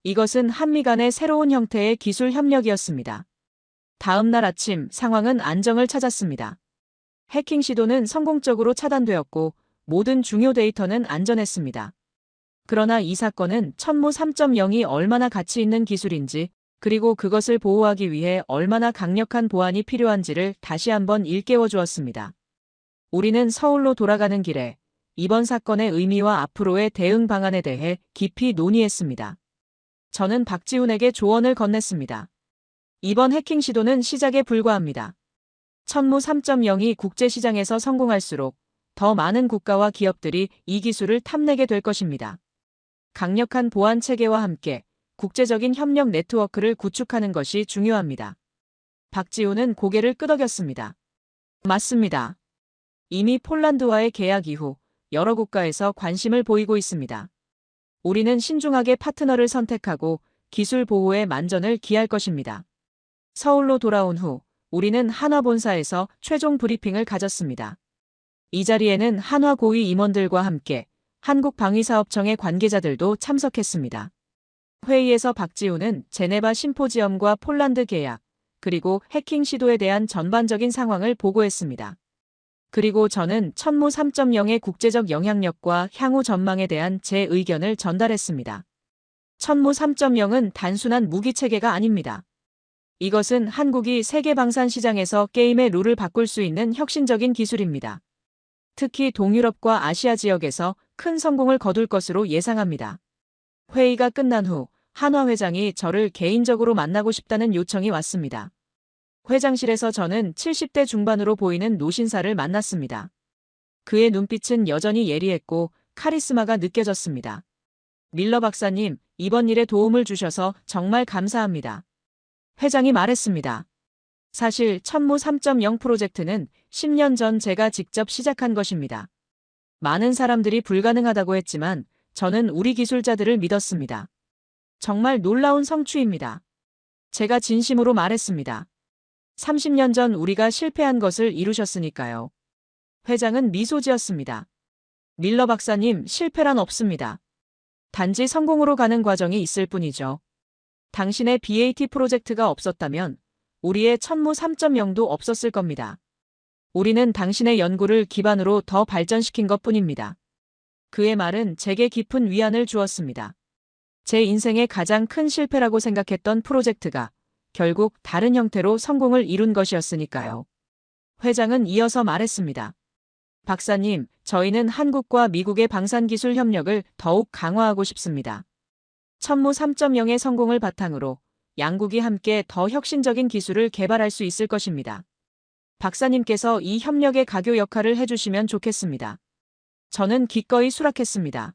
이것은 한미 간의 새로운 형태의 기술 협력이었습니다. 다음 날 아침 상황은 안정을 찾았습니다. 해킹 시도는 성공적으로 차단되었고 모든 중요 데이터는 안전했습니다. 그러나 이 사건은 천무 3.0이 얼마나 가치 있는 기술인지 그리고 그것을 보호하기 위해 얼마나 강력한 보안이 필요한지를 다시 한번 일깨워 주었습니다. 우리는 서울로 돌아가는 길에 이번 사건의 의미와 앞으로의 대응 방안에 대해 깊이 논의했습니다. 저는 박지훈에게 조언을 건넸습니다. 이번 해킹 시도는 시작에 불과합니다. 천무 3.0이 국제시장에서 성공할수록 더 많은 국가와 기업들이 이 기술을 탐내게 될 것입니다. 강력한 보안 체계와 함께 국제적인 협력 네트워크를 구축하는 것이 중요합니다. 박지훈은 고개를 끄덕였습니다. 맞습니다. 이미 폴란드와의 계약 이후 여러 국가에서 관심을 보이고 있습니다. 우리는 신중하게 파트너를 선택하고 기술 보호에 만전을 기할 것입니다. 서울로 돌아온 후 우리는 한화 본사에서 최종 브리핑을 가졌습니다. 이 자리에는 한화 고위 임원들과 함께 한국방위사업청의 관계자들도 참석했습니다. 회의에서 박지훈은 제네바 심포지엄과 폴란드 계약, 그리고 해킹 시도에 대한 전반적인 상황을 보고했습니다. 그리고 저는 천무 3.0의 국제적 영향력과 향후 전망에 대한 제 의견을 전달했습니다. 천무 3.0은 단순한 무기체계가 아닙니다. 이것은 한국이 세계 방산 시장에서 게임의 룰을 바꿀 수 있는 혁신적인 기술입니다. 특히 동유럽과 아시아 지역에서 큰 성공을 거둘 것으로 예상합니다. 회의가 끝난 후 한화 회장이 저를 개인적으로 만나고 싶다는 요청이 왔습니다. 회장실에서 저는 70대 중반으로 보이는 노신사를 만났습니다. 그의 눈빛은 여전히 예리했고 카리스마가 느껴졌습니다. 밀러 박사님, 이번 일에 도움을 주셔서 정말 감사합니다. 회장이 말했습니다. 사실 천무 3.0 프로젝트는 10년 전 제가 직접 시작한 것입니다. 많은 사람들이 불가능하다고 했지만 저는 우리 기술자들을 믿었습니다. 정말 놀라운 성취입니다. 제가 진심으로 말했습니다. 30년 전 우리가 실패한 것을 이루셨으니까요. 회장은 미소 지었습니다. 밀러 박사님, 실패란 없습니다. 단지 성공으로 가는 과정이 있을 뿐이죠. 당신의 BAT 프로젝트가 없었다면 우리의 천무 3.0도 없었을 겁니다. 우리는 당신의 연구를 기반으로 더 발전시킨 것뿐입니다. 그의 말은 제게 깊은 위안을 주었습니다. 제 인생의 가장 큰 실패라고 생각했던 프로젝트가 결국 다른 형태로 성공을 이룬 것이었으니까요. 회장은 이어서 말했습니다. 박사님, 저희는 한국과 미국의 방산기술 협력을 더욱 강화하고 싶습니다. 천무 3.0의 성공을 바탕으로 양국이 함께 더 혁신적인 기술을 개발할 수 있을 것입니다. 박사님께서 이 협력의 가교 역할을 해주시면 좋겠습니다. 저는 기꺼이 수락했습니다.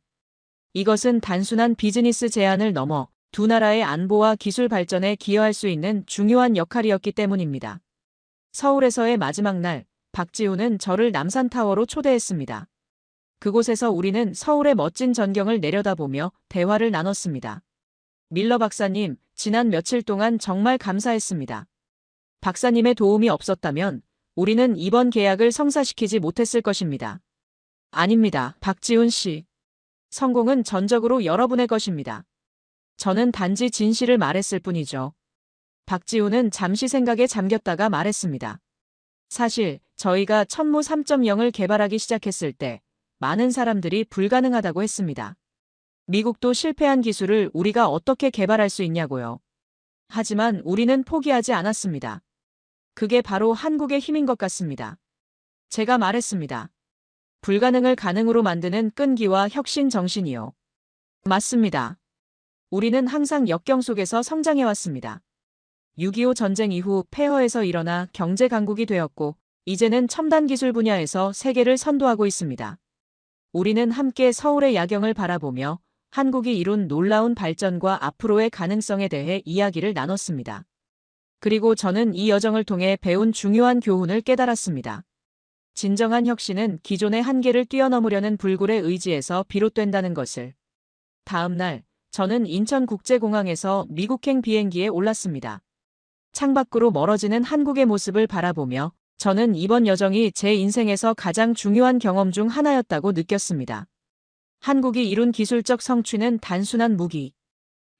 이것은 단순한 비즈니스 제안을 넘어 두 나라의 안보와 기술 발전에 기여할 수 있는 중요한 역할이었기 때문입니다. 서울에서의 마지막 날, 박지훈은 저를 남산타워로 초대했습니다. 그곳에서 우리는 서울의 멋진 전경을 내려다보며 대화를 나눴습니다. 밀러 박사님, 지난 며칠 동안 정말 감사했습니다. 박사님의 도움이 없었다면 우리는 이번 계약을 성사시키지 못했을 것입니다. 아닙니다, 박지훈 씨. 성공은 전적으로 여러분의 것입니다. 저는 단지 진실을 말했을 뿐이죠. 박지훈은 잠시 생각에 잠겼다가 말했습니다. 사실 저희가 천무 3.0을 개발하기 시작했을 때 많은 사람들이 불가능하다고 했습니다. 미국도 실패한 기술을 우리가 어떻게 개발할 수 있냐고요. 하지만 우리는 포기하지 않았습니다. 그게 바로 한국의 힘인 것 같습니다. 제가 말했습니다. 불가능을 가능으로 만드는 끈기와 혁신 정신이요. 맞습니다. 우리는 항상 역경 속에서 성장해왔습니다. 6.25 전쟁 이후 폐허에서 일어나 경제 강국이 되었고 이제는 첨단 기술 분야에서 세계를 선도하고 있습니다. 우리는 함께 서울의 야경을 바라보며 한국이 이룬 놀라운 발전과 앞으로의 가능성에 대해 이야기를 나눴습니다. 그리고 저는 이 여정을 통해 배운 중요한 교훈을 깨달았습니다. 진정한 혁신은 기존의 한계를 뛰어넘으려는 불굴의 의지에서 비롯된다는 것을. 다음 날, 저는 인천국제공항에서 미국행 비행기에 올랐습니다. 창밖으로 멀어지는 한국의 모습을 바라보며 저는 이번 여정이 제 인생에서 가장 중요한 경험 중 하나였다고 느꼈습니다. 한국이 이룬 기술적 성취는 단순한 무기,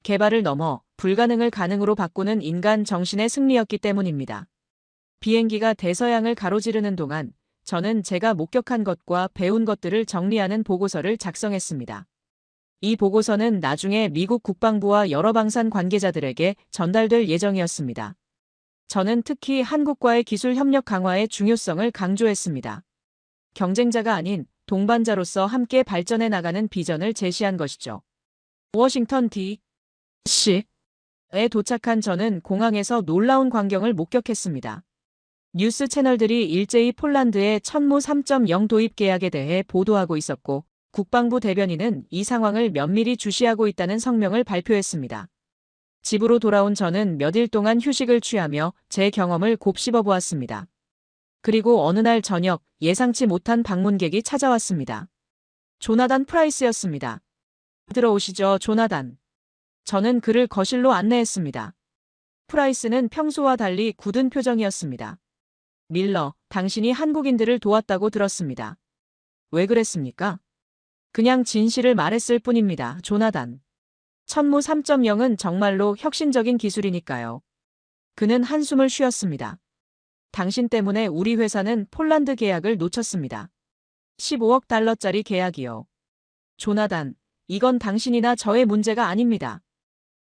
개발을 넘어 불가능을 가능으로 바꾸는 인간 정신의 승리였기 때문입니다. 비행기가 대서양을 가로지르는 동안 저는 제가 목격한 것과 배운 것들을 정리하는 보고서를 작성했습니다. 이 보고서는 나중에 미국 국방부와 여러 방산 관계자들에게 전달될 예정이었습니다. 저는 특히 한국과의 기술 협력 강화의 중요성을 강조했습니다. 경쟁자가 아닌 동반자로서 함께 발전해 나가는 비전을 제시한 것이죠. 워싱턴 D.C.에 도착한 저는 공항에서 놀라운 광경을 목격했습니다. 뉴스 채널들이 일제히 폴란드의 천무 3.0 도입 계약에 대해 보도하고 있었고 국방부 대변인은 이 상황을 면밀히 주시하고 있다는 성명을 발표했습니다. 집으로 돌아온 저는 몇 일 동안 휴식을 취하며 제 경험을 곱씹어 보았습니다. 그리고 어느 날 저녁 예상치 못한 방문객이 찾아왔습니다. 조나단 프라이스였습니다. 들어오시죠, 조나단. 저는 그를 거실로 안내했습니다. 프라이스는 평소와 달리 굳은 표정이었습니다. 밀러, 당신이 한국인들을 도왔다고 들었습니다. 왜 그랬습니까? 그냥 진실을 말했을 뿐입니다, 조나단. 천무 3.0은 정말로 혁신적인 기술이니까요. 그는 한숨을 쉬었습니다. 당신 때문에 우리 회사는 폴란드 계약을 놓쳤습니다. 15억 달러짜리 계약이요. 조나단, 이건 당신이나 저의 문제가 아닙니다.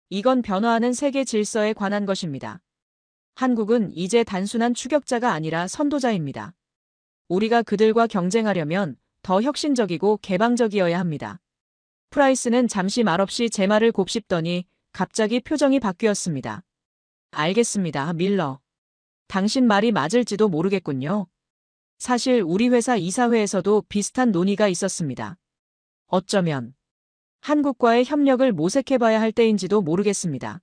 이건 변화하는 세계 질서에 관한 것입니다. 한국은 이제 단순한 추격자가 아니라 선도자입니다. 우리가 그들과 경쟁하려면 더 혁신적이고 개방적이어야 합니다. 프라이스는 잠시 말없이 제 말을 곱씹더니 갑자기 표정이 바뀌었습니다. 알겠습니다, 밀러. 당신 말이 맞을지도 모르겠군요. 사실 우리 회사 이사회에서도 비슷한 논의가 있었습니다. 어쩌면 한국과의 협력을 모색해봐야 할 때인지도 모르겠습니다.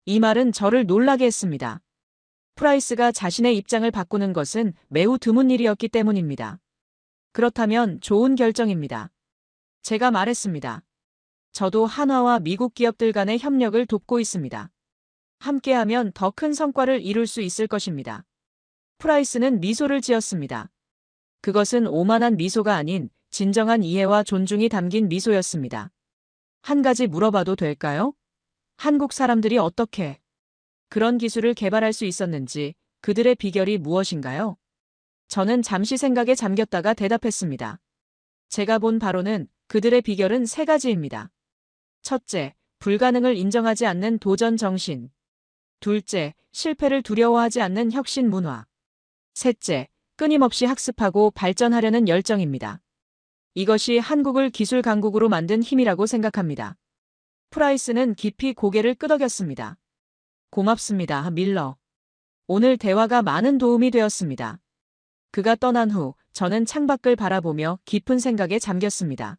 이 말은 저를 놀라게 했습니다. 프라이스가 자신의 입장을 바꾸는 것은 매우 드문 일이었기 때문입니다. 그렇다면 좋은 결정입니다. 제가 말했습니다. 저도 한화와 미국 기업들 간의 협력을 돕고 있습니다. 함께하면 더 큰 성과를 이룰 수 있을 것입니다. 프라이스는 미소를 지었습니다. 그것은 오만한 미소가 아닌 진정한 이해와 존중이 담긴 미소였습니다. 한 가지 물어봐도 될까요? 한국 사람들이 어떻게 그런 기술을 개발할 수 있었는지, 그들의 비결이 무엇인가요? 저는 잠시 생각에 잠겼다가 대답했습니다. 제가 본 바로는 그들의 비결은 세 가지입니다. 첫째, 불가능을 인정하지 않는 도전 정신. 둘째, 실패를 두려워하지 않는 혁신 문화. 셋째, 끊임없이 학습하고 발전하려는 열정입니다. 이것이 한국을 기술 강국으로 만든 힘이라고 생각합니다. 프라이스는 깊이 고개를 끄덕였습니다. 고맙습니다, 밀러. 오늘 대화가 많은 도움이 되었습니다. 그가 떠난 후 저는 창밖을 바라보며 깊은 생각에 잠겼습니다.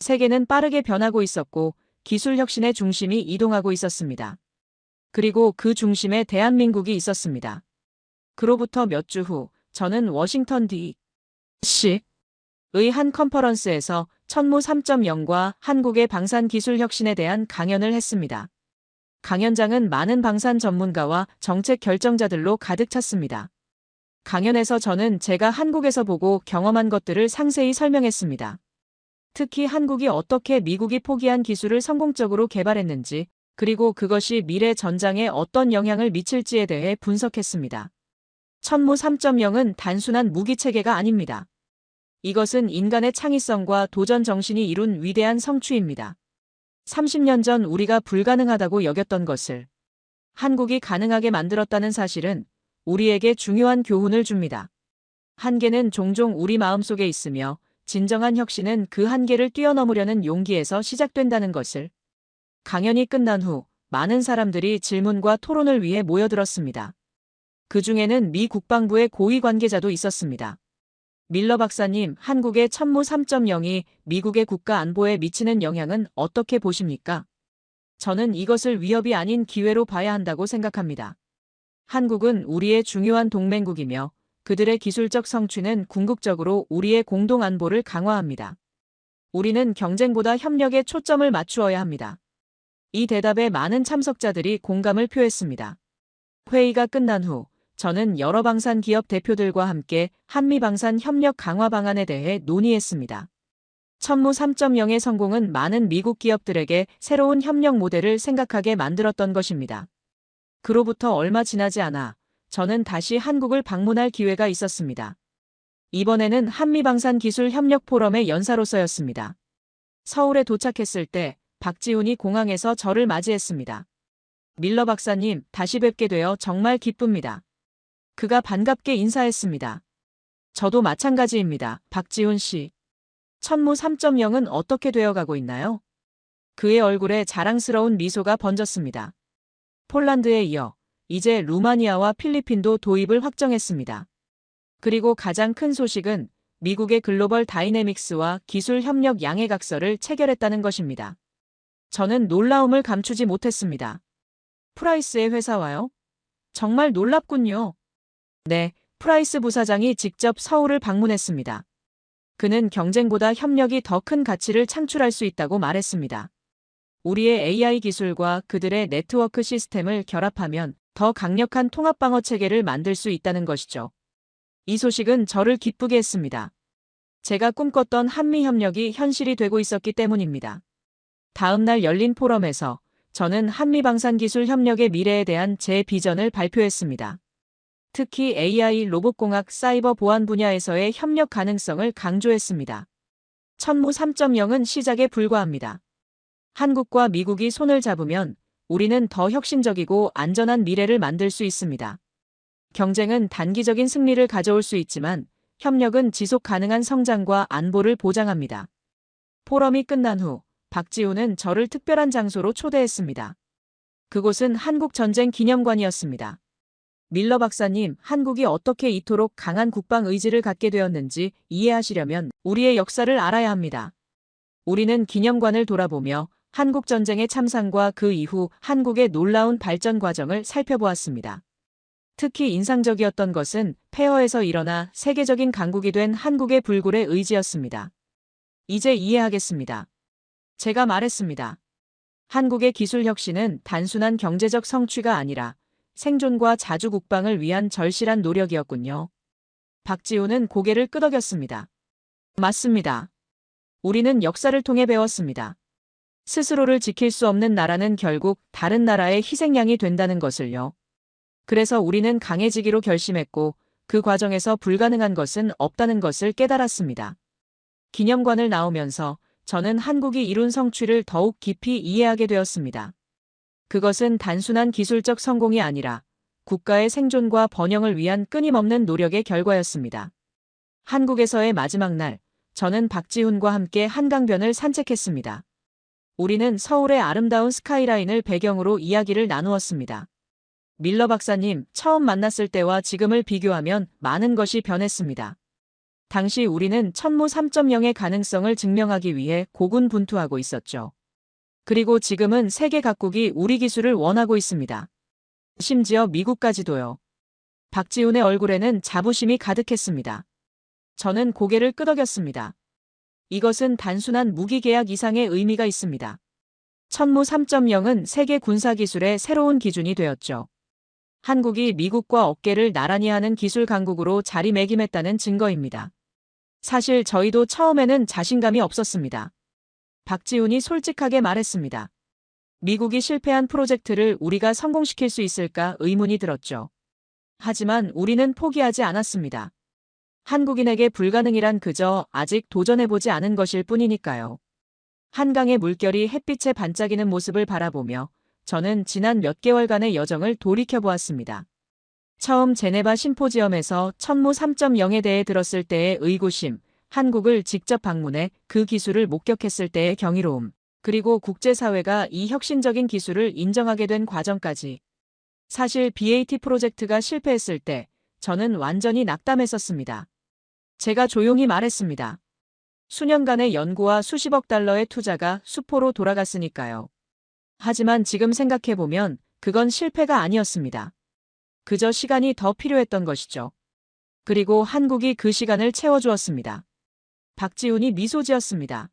세계는 빠르게 변하고 있었고 기술 혁신의 중심이 이동하고 있었습니다. 그리고 그 중심에 대한민국이 있었습니다. 그로부터 몇 주 후 저는 워싱턴 D.C.의 한 컨퍼런스에서 천무 3.0과 한국의 방산 기술 혁신에 대한 강연을 했습니다. 강연장은 많은 방산 전문가와 정책 결정자들로 가득 찼습니다. 강연에서 저는 제가 한국에서 보고 경험한 것들을 상세히 설명했습니다. 특히 한국이 어떻게 미국이 포기한 기술을 성공적으로 개발했는지, 그리고 그것이 미래 전장에 어떤 영향을 미칠지에 대해 분석했습니다. 천무 3.0은 단순한 무기 체계가 아닙니다. 이것은 인간의 창의성과 도전 정신이 이룬 위대한 성취입니다. 30년 전 우리가 불가능하다고 여겼던 것을 한국이 가능하게 만들었다는 사실은 우리에게 중요한 교훈을 줍니다. 한계는 종종 우리 마음속에 있으며 진정한 혁신은 그 한계를 뛰어넘으려는 용기에서 시작된다는 것을. 강연이 끝난 후 많은 사람들이 질문과 토론을 위해 모여들었습니다. 그 중에는 미 국방부의 고위 관계자도 있었습니다. 밀러 박사님, 한국의 천무 3.0이 미국의 국가 안보에 미치는 영향은 어떻게 보십니까? 저는 이것을 위협이 아닌 기회로 봐야 한다고 생각합니다. 한국은 우리의 중요한 동맹국이며 그들의 기술적 성취는 궁극적으로 우리의 공동 안보를 강화합니다. 우리는 경쟁보다 협력에 초점을 맞추어야 합니다. 이 대답에 많은 참석자들이 공감을 표했습니다. 회의가 끝난 후 저는 여러 방산 기업 대표들과 함께 한미 방산 협력 강화 방안에 대해 논의했습니다. 천무 3.0의 성공은 많은 미국 기업들에게 새로운 협력 모델을 생각하게 만들었던 것입니다. 그로부터 얼마 지나지 않아 저는 다시 한국을 방문할 기회가 있었습니다. 이번에는 한미 방산 기술 협력 포럼의 연사로서였습니다. 서울에 도착했을 때 박지훈이 공항에서 저를 맞이했습니다. 밀러 박사님, 다시 뵙게 되어 정말 기쁩니다. 그가 반갑게 인사했습니다. 저도 마찬가지입니다, 박지훈 씨. 천무 3.0은 어떻게 되어가고 있나요? 그의 얼굴에 자랑스러운 미소가 번졌습니다. 폴란드에 이어 이제 루마니아와 필리핀도 도입을 확정했습니다. 그리고 가장 큰 소식은 미국의 글로벌 다이내믹스와 기술 협력 양해각서를 체결했다는 것입니다. 저는 놀라움을 감추지 못했습니다. 프라이스의 회사와요? 정말 놀랍군요. 네, 프라이스 부사장이 직접 서울을 방문했습니다. 그는 경쟁보다 협력이 더 큰 가치를 창출할 수 있다고 말했습니다. 우리의 AI 기술과 그들의 네트워크 시스템을 결합하면 더 강력한 통합방어 체계를 만들 수 있다는 것이죠. 이 소식은 저를 기쁘게 했습니다. 제가 꿈꿨던 한미 협력이 현실이 되고 있었기 때문입니다. 다음 날 열린 포럼에서 저는 한미 방산 기술 협력의 미래에 대한 제 비전을 발표했습니다. 특히 AI, 로봇공학, 사이버 보안 분야에서의 협력 가능성을 강조했습니다. 천무 3.0은 시작에 불과합니다. 한국과 미국이 손을 잡으면 우리는 더 혁신적이고 안전한 미래를 만들 수 있습니다. 경쟁은 단기적인 승리를 가져올 수 있지만 협력은 지속 가능한 성장과 안보를 보장합니다. 포럼이 끝난 후 박지훈은 저를 특별한 장소로 초대했습니다. 그곳은 한국전쟁 기념관이었습니다. 밀러 박사님, 한국이 어떻게 이토록 강한 국방 의지를 갖게 되었는지 이해하시려면 우리의 역사를 알아야 합니다. 우리는 기념관을 돌아보며 한국전쟁의 참상과 그 이후 한국의 놀라운 발전 과정을 살펴보았습니다. 특히 인상적이었던 것은 폐허에서 일어나 세계적인 강국이 된 한국의 불굴의 의지였습니다. 이제 이해하겠습니다. 제가 말했습니다. 한국의 기술 혁신은 단순한 경제적 성취가 아니라 생존과 자주 국방을 위한 절실한 노력이었군요. 박지훈은 고개를 끄덕였습니다. 맞습니다. 우리는 역사를 통해 배웠습니다. 스스로를 지킬 수 없는 나라는 결국 다른 나라의 희생양이 된다는 것을요. 그래서 우리는 강해지기로 결심했고 그 과정에서 불가능한 것은 없다는 것을 깨달았습니다. 기념관을 나오면서 저는 한국이 이룬 성취를 더욱 깊이 이해하게 되었습니다. 그것은 단순한 기술적 성공이 아니라 국가의 생존과 번영을 위한 끊임없는 노력의 결과였습니다. 한국에서의 마지막 날, 저는 박지훈과 함께 한강변을 산책했습니다. 우리는 서울의 아름다운 스카이라인을 배경으로 이야기를 나누었습니다. 밀러 박사님, 처음 만났을 때와 지금을 비교하면 많은 것이 변했습니다. 당시 우리는 천무 3.0의 가능성을 증명하기 위해 고군분투하고 있었죠. 그리고 지금은 세계 각국이 우리 기술을 원하고 있습니다. 심지어 미국까지도요. 박지훈의 얼굴에는 자부심이 가득했습니다. 저는 고개를 끄덕였습니다. 이것은 단순한 무기 계약 이상의 의미가 있습니다. 천무 3.0은 세계 군사기술의 새로운 기준이 되었죠. 한국이 미국과 어깨를 나란히 하는 기술 강국으로 자리매김했다는 증거입니다. 사실 저희도 처음에는 자신감이 없었습니다. 박지훈이 솔직하게 말했습니다. 미국이 실패한 프로젝트를 우리가 성공시킬 수 있을까 의문이 들었죠. 하지만 우리는 포기하지 않았습니다. 한국인에게 불가능이란 그저 아직 도전해보지 않은 것일 뿐이니까요. 한강의 물결이 햇빛에 반짝이는 모습을 바라보며 저는 지난 몇 개월간의 여정을 돌이켜보았습니다. 처음 제네바 심포지엄에서 천무 3.0에 대해 들었을 때의 의구심, 한국을 직접 방문해 그 기술을 목격했을 때의 경이로움, 그리고 국제사회가 이 혁신적인 기술을 인정하게 된 과정까지. 사실 BAT 프로젝트가 실패했을 때 저는 완전히 낙담했었습니다. 제가 조용히 말했습니다. 수년간의 연구와 수십억 달러의 투자가 수포로 돌아갔으니까요. 하지만 지금 생각해보면 그건 실패가 아니었습니다. 그저 시간이 더 필요했던 것이죠. 그리고 한국이 그 시간을 채워주었습니다. 박지훈이 미소 지었습니다.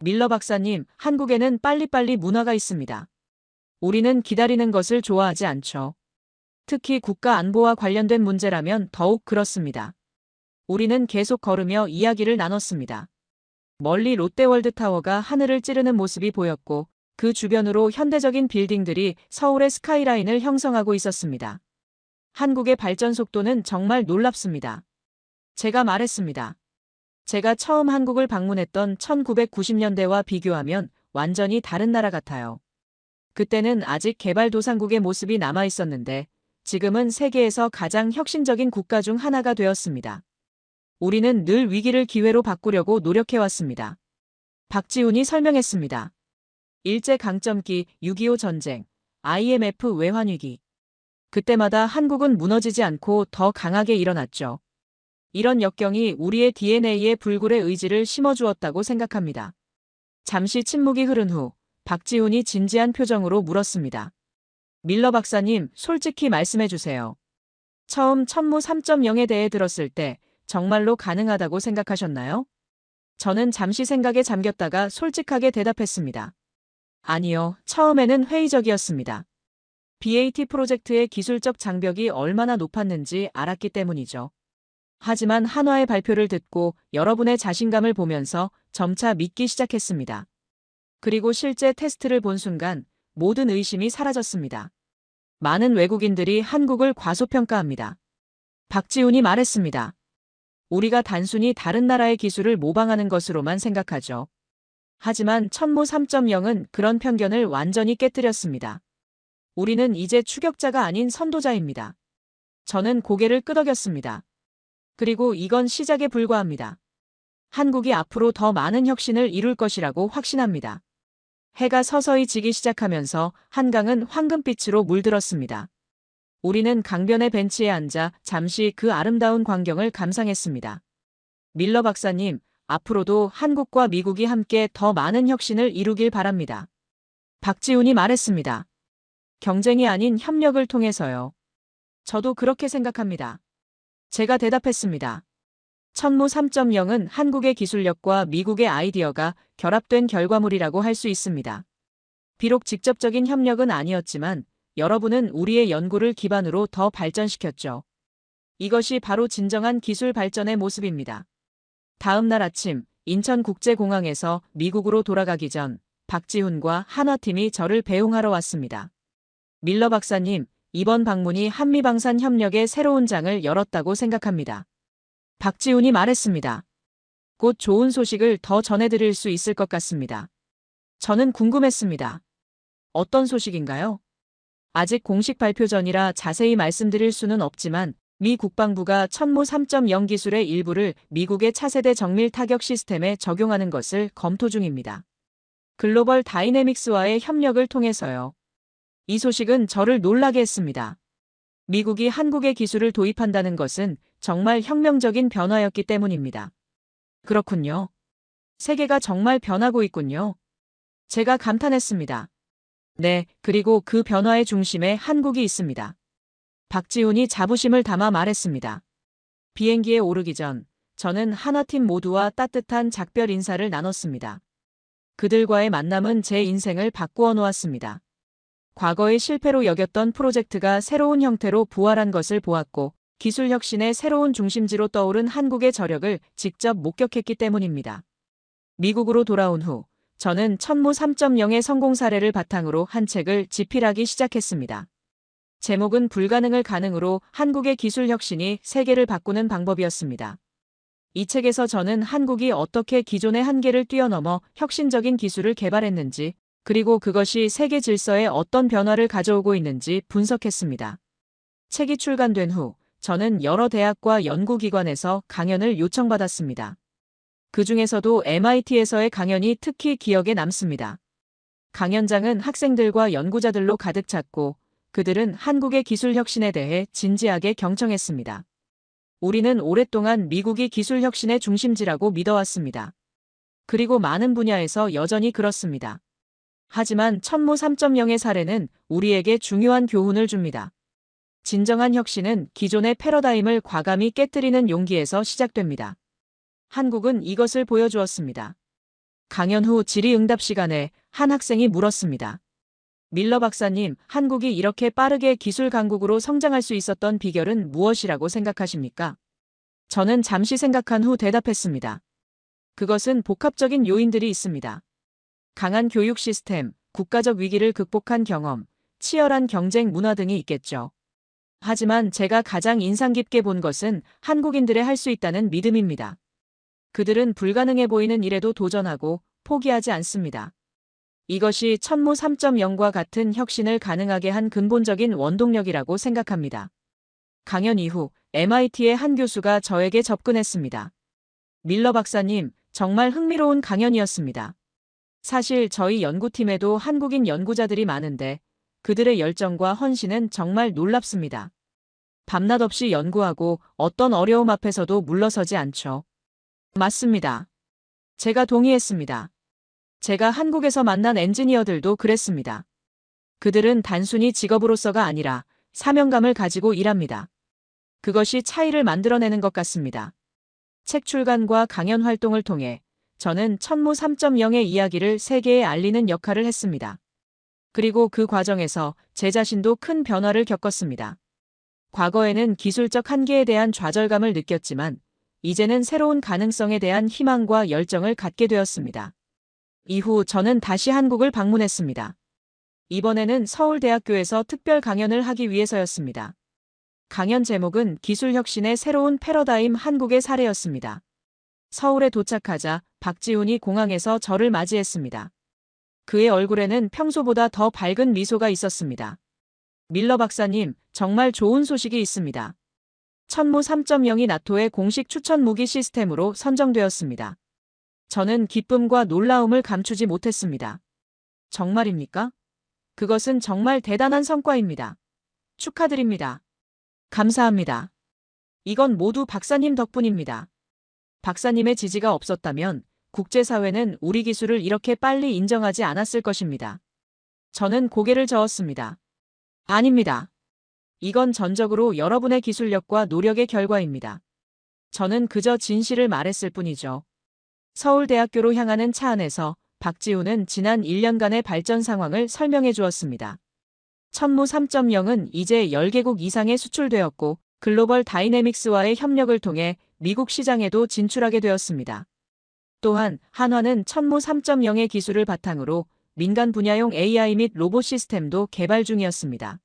밀러 박사님, 한국에는 빨리빨리 문화가 있습니다. 우리는 기다리는 것을 좋아하지 않죠. 특히 국가 안보와 관련된 문제라면 더욱 그렇습니다. 우리는 계속 걸으며 이야기를 나눴습니다. 멀리 롯데월드타워가 하늘을 찌르는 모습이 보였고 그 주변으로 현대적인 빌딩들이 서울의 스카이라인을 형성하고 있었습니다. 한국의 발전 속도는 정말 놀랍습니다. 제가 말했습니다. 제가 처음 한국을 방문했던 1990년대와 비교하면 완전히 다른 나라 같아요. 그때는 아직 개발도상국의 모습이 남아 있었는데 지금은 세계에서 가장 혁신적인 국가 중 하나가 되었습니다. 우리는 늘 위기를 기회로 바꾸려고 노력해왔습니다. 박지훈이 설명했습니다. 일제강점기, 6.25 전쟁, IMF 외환위기. 그때마다 한국은 무너지지 않고 더 강하게 일어났죠. 이런 역경이 우리의 DNA에 불굴의 의지를 심어주었다고 생각합니다. 잠시 침묵이 흐른 후 박지훈이 진지한 표정으로 물었습니다. 밀러 박사님, 솔직히 말씀해 주세요. 처음 천무 3.0에 대해 들었을 때 정말로 가능하다고 생각하셨나요? 저는 잠시 생각에 잠겼다가 솔직하게 대답했습니다. 아니요, 처음에는 회의적이었습니다. BAT 프로젝트의 기술적 장벽이 얼마나 높았는지 알았기 때문이죠. 하지만 한화의 발표를 듣고 여러분의 자신감을 보면서 점차 믿기 시작했습니다. 그리고 실제 테스트를 본 순간 모든 의심이 사라졌습니다. 많은 외국인들이 한국을 과소평가합니다. 박지훈이 말했습니다. 우리가 단순히 다른 나라의 기술을 모방하는 것으로만 생각하죠. 하지만 천무 3.0은 그런 편견을 완전히 깨뜨렸습니다. 우리는 이제 추격자가 아닌 선도자입니다. 저는 고개를 끄덕였습니다. 그리고 이건 시작에 불과합니다. 한국이 앞으로 더 많은 혁신을 이룰 것이라고 확신합니다. 해가 서서히 지기 시작하면서 한강은 황금빛으로 물들었습니다. 우리는 강변의 벤치에 앉아 잠시 그 아름다운 광경을 감상했습니다. 밀러 박사님, 앞으로도 한국과 미국이 함께 더 많은 혁신을 이루길 바랍니다. 박지훈이 말했습니다. 경쟁이 아닌 협력을 통해서요. 저도 그렇게 생각합니다. 제가 대답했습니다. 천무 3.0은 한국의 기술력과 미국의 아이디어가 결합된 결과물이라고 할 수 있습니다. 비록 직접적인 협력은 아니었지만 여러분은 우리의 연구를 기반으로 더 발전시켰죠. 이것이 바로 진정한 기술 발전의 모습입니다. 다음 날 아침 인천국제공항에서 미국으로 돌아가기 전 박지훈과 한화팀이 저를 배웅하러 왔습니다. 밀러 박사님, 이번 방문이 한미방산 협력의 새로운 장을 열었다고 생각합니다. 박지훈이 말했습니다. 곧 좋은 소식을 더 전해드릴 수 있을 것 같습니다. 저는 궁금했습니다. 어떤 소식인가요? 아직 공식 발표 전이라 자세히 말씀드릴 수는 없지만 미 국방부가 천무 3.0 기술의 일부를 미국의 차세대 정밀 타격 시스템에 적용하는 것을 검토 중입니다. 글로벌 다이내믹스와의 협력을 통해서요. 이 소식은 저를 놀라게 했습니다. 미국이 한국의 기술을 도입한다는 것은 정말 혁명적인 변화였기 때문입니다. 그렇군요. 세계가 정말 변하고 있군요. 제가 감탄했습니다. 네, 그리고 그 변화의 중심에 한국이 있습니다. 박지훈이 자부심을 담아 말했습니다. 비행기에 오르기 전 저는 한화팀 모두와 따뜻한 작별 인사를 나눴습니다. 그들과의 만남은 제 인생을 바꾸어 놓았습니다. 과거의 실패로 여겼던 프로젝트가 새로운 형태로 부활한 것을 보았고 기술 혁신의 새로운 중심지로 떠오른 한국의 저력을 직접 목격했기 때문입니다. 미국으로 돌아온 후 저는 천무 3.0의 성공 사례를 바탕으로 한 책을 집필하기 시작했습니다. 제목은 불가능을 가능으로 한국의 기술 혁신이 세계를 바꾸는 방법이었습니다. 이 책에서 저는 한국이 어떻게 기존의 한계를 뛰어넘어 혁신적인 기술을 개발했는지, 그리고 그것이 세계 질서에 어떤 변화를 가져오고 있는지 분석했습니다. 책이 출간된 후 저는 여러 대학과 연구기관에서 강연을 요청받았습니다. 그 중에서도 MIT에서의 강연이 특히 기억에 남습니다. 강연장은 학생들과 연구자들로 가득 찼고 그들은 한국의 기술 혁신에 대해 진지하게 경청했습니다. 우리는 오랫동안 미국이 기술 혁신의 중심지라고 믿어왔습니다. 그리고 많은 분야에서 여전히 그렇습니다. 하지만 천무 3.0의 사례는 우리에게 중요한 교훈을 줍니다. 진정한 혁신은 기존의 패러다임을 과감히 깨뜨리는 용기에서 시작됩니다. 한국은 이것을 보여주었습니다. 강연 후 질의응답 시간에 한 학생이 물었습니다. 밀러 박사님, 한국이 이렇게 빠르게 기술 강국으로 성장할 수 있었던 비결은 무엇이라고 생각하십니까? 저는 잠시 생각한 후 대답했습니다. 그것은 복합적인 요인들이 있습니다. 강한 교육 시스템, 국가적 위기를 극복한 경험, 치열한 경쟁 문화 등이 있겠죠. 하지만 제가 가장 인상 깊게 본 것은 한국인들의 할 수 있다는 믿음입니다. 그들은 불가능해 보이는 일에도 도전하고 포기하지 않습니다. 이것이 천무 3.0과 같은 혁신을 가능하게 한 근본적인 원동력이라고 생각합니다. 강연 이후 MIT의 한 교수가 저에게 접근했습니다. 밀러 박사님, 정말 흥미로운 강연이었습니다. 사실 저희 연구팀에도 한국인 연구자들이 많은데 그들의 열정과 헌신은 정말 놀랍습니다. 밤낮 없이 연구하고 어떤 어려움 앞에서도 물러서지 않죠. 맞습니다. 제가 동의했습니다. 제가 한국에서 만난 엔지니어들도 그랬습니다. 그들은 단순히 직업으로서가 아니라 사명감을 가지고 일합니다. 그것이 차이를 만들어내는 것 같습니다. 책 출간과 강연 활동을 통해 저는 천무 3.0의 이야기를 세계에 알리는 역할을 했습니다. 그리고 그 과정에서 제 자신도 큰 변화를 겪었습니다. 과거에는 기술적 한계에 대한 좌절감을 느꼈지만 이제는 새로운 가능성에 대한 희망과 열정을 갖게 되었습니다. 이후 저는 다시 한국을 방문했습니다. 이번에는 서울대학교에서 특별 강연을 하기 위해서였습니다. 강연 제목은 기술혁신의 새로운 패러다임 한국의 사례였습니다. 서울에 도착하자 박지훈이 공항에서 저를 맞이했습니다. 그의 얼굴에는 평소보다 더 밝은 미소가 있었습니다. 밀러 박사님, 정말 좋은 소식이 있습니다. 천무 3.0이 나토의 공식 추천 무기 시스템으로 선정되었습니다. 저는 기쁨과 놀라움을 감추지 못했습니다. 정말입니까? 그것은 정말 대단한 성과입니다. 축하드립니다. 감사합니다. 이건 모두 박사님 덕분입니다. 박사님의 지지가 없었다면 국제사회는 우리 기술을 이렇게 빨리 인정하지 않았을 것입니다. 저는 고개를 저었습니다. 아닙니다. 이건 전적으로 여러분의 기술력과 노력의 결과입니다. 저는 그저 진실을 말했을 뿐이죠. 서울대학교로 향하는 차 안에서 박지훈은 지난 1년간의 발전 상황을 설명해 주었습니다. 천무 3.0은 이제 10개국 이상에 수출되었고 글로벌 다이내믹스와의 협력을 통해 미국 시장에도 진출하게 되었습니다. 또한 한화는 천무 3.0의 기술을 바탕으로 민간 분야용 AI 및 로봇 시스템도 개발 중이었습니다.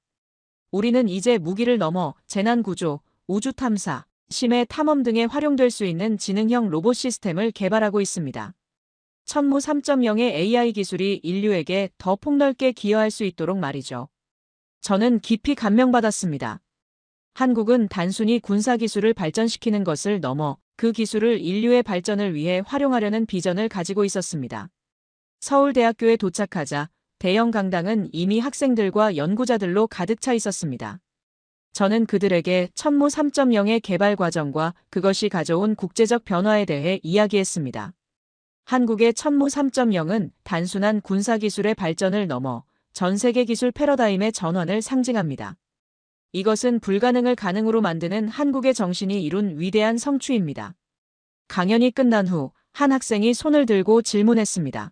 우리는 이제 무기를 넘어 재난구조, 우주탐사, 심해 탐험 등에 활용될 수 있는 지능형 로봇 시스템을 개발하고 있습니다. 천무 3.0의 AI 기술이 인류에게 더 폭넓게 기여할 수 있도록 말이죠. 저는 깊이 감명받았습니다. 한국은 단순히 군사기술을 발전시키는 것을 넘어 그 기술을 인류의 발전을 위해 활용하려는 비전을 가지고 있었습니다. 서울대학교에 도착하자 대형 강당은 이미 학생들과 연구자들로 가득 차 있었습니다. 저는 그들에게 천무 3.0의 개발 과정과 그것이 가져온 국제적 변화에 대해 이야기했습니다. 한국의 천무 3.0은 단순한 군사기술의 발전을 넘어 전 세계 기술 패러다임의 전환을 상징합니다. 이것은 불가능을 가능으로 만드는 한국의 정신이 이룬 위대한 성취입니다. 강연이 끝난 후 한 학생이 손을 들고 질문했습니다.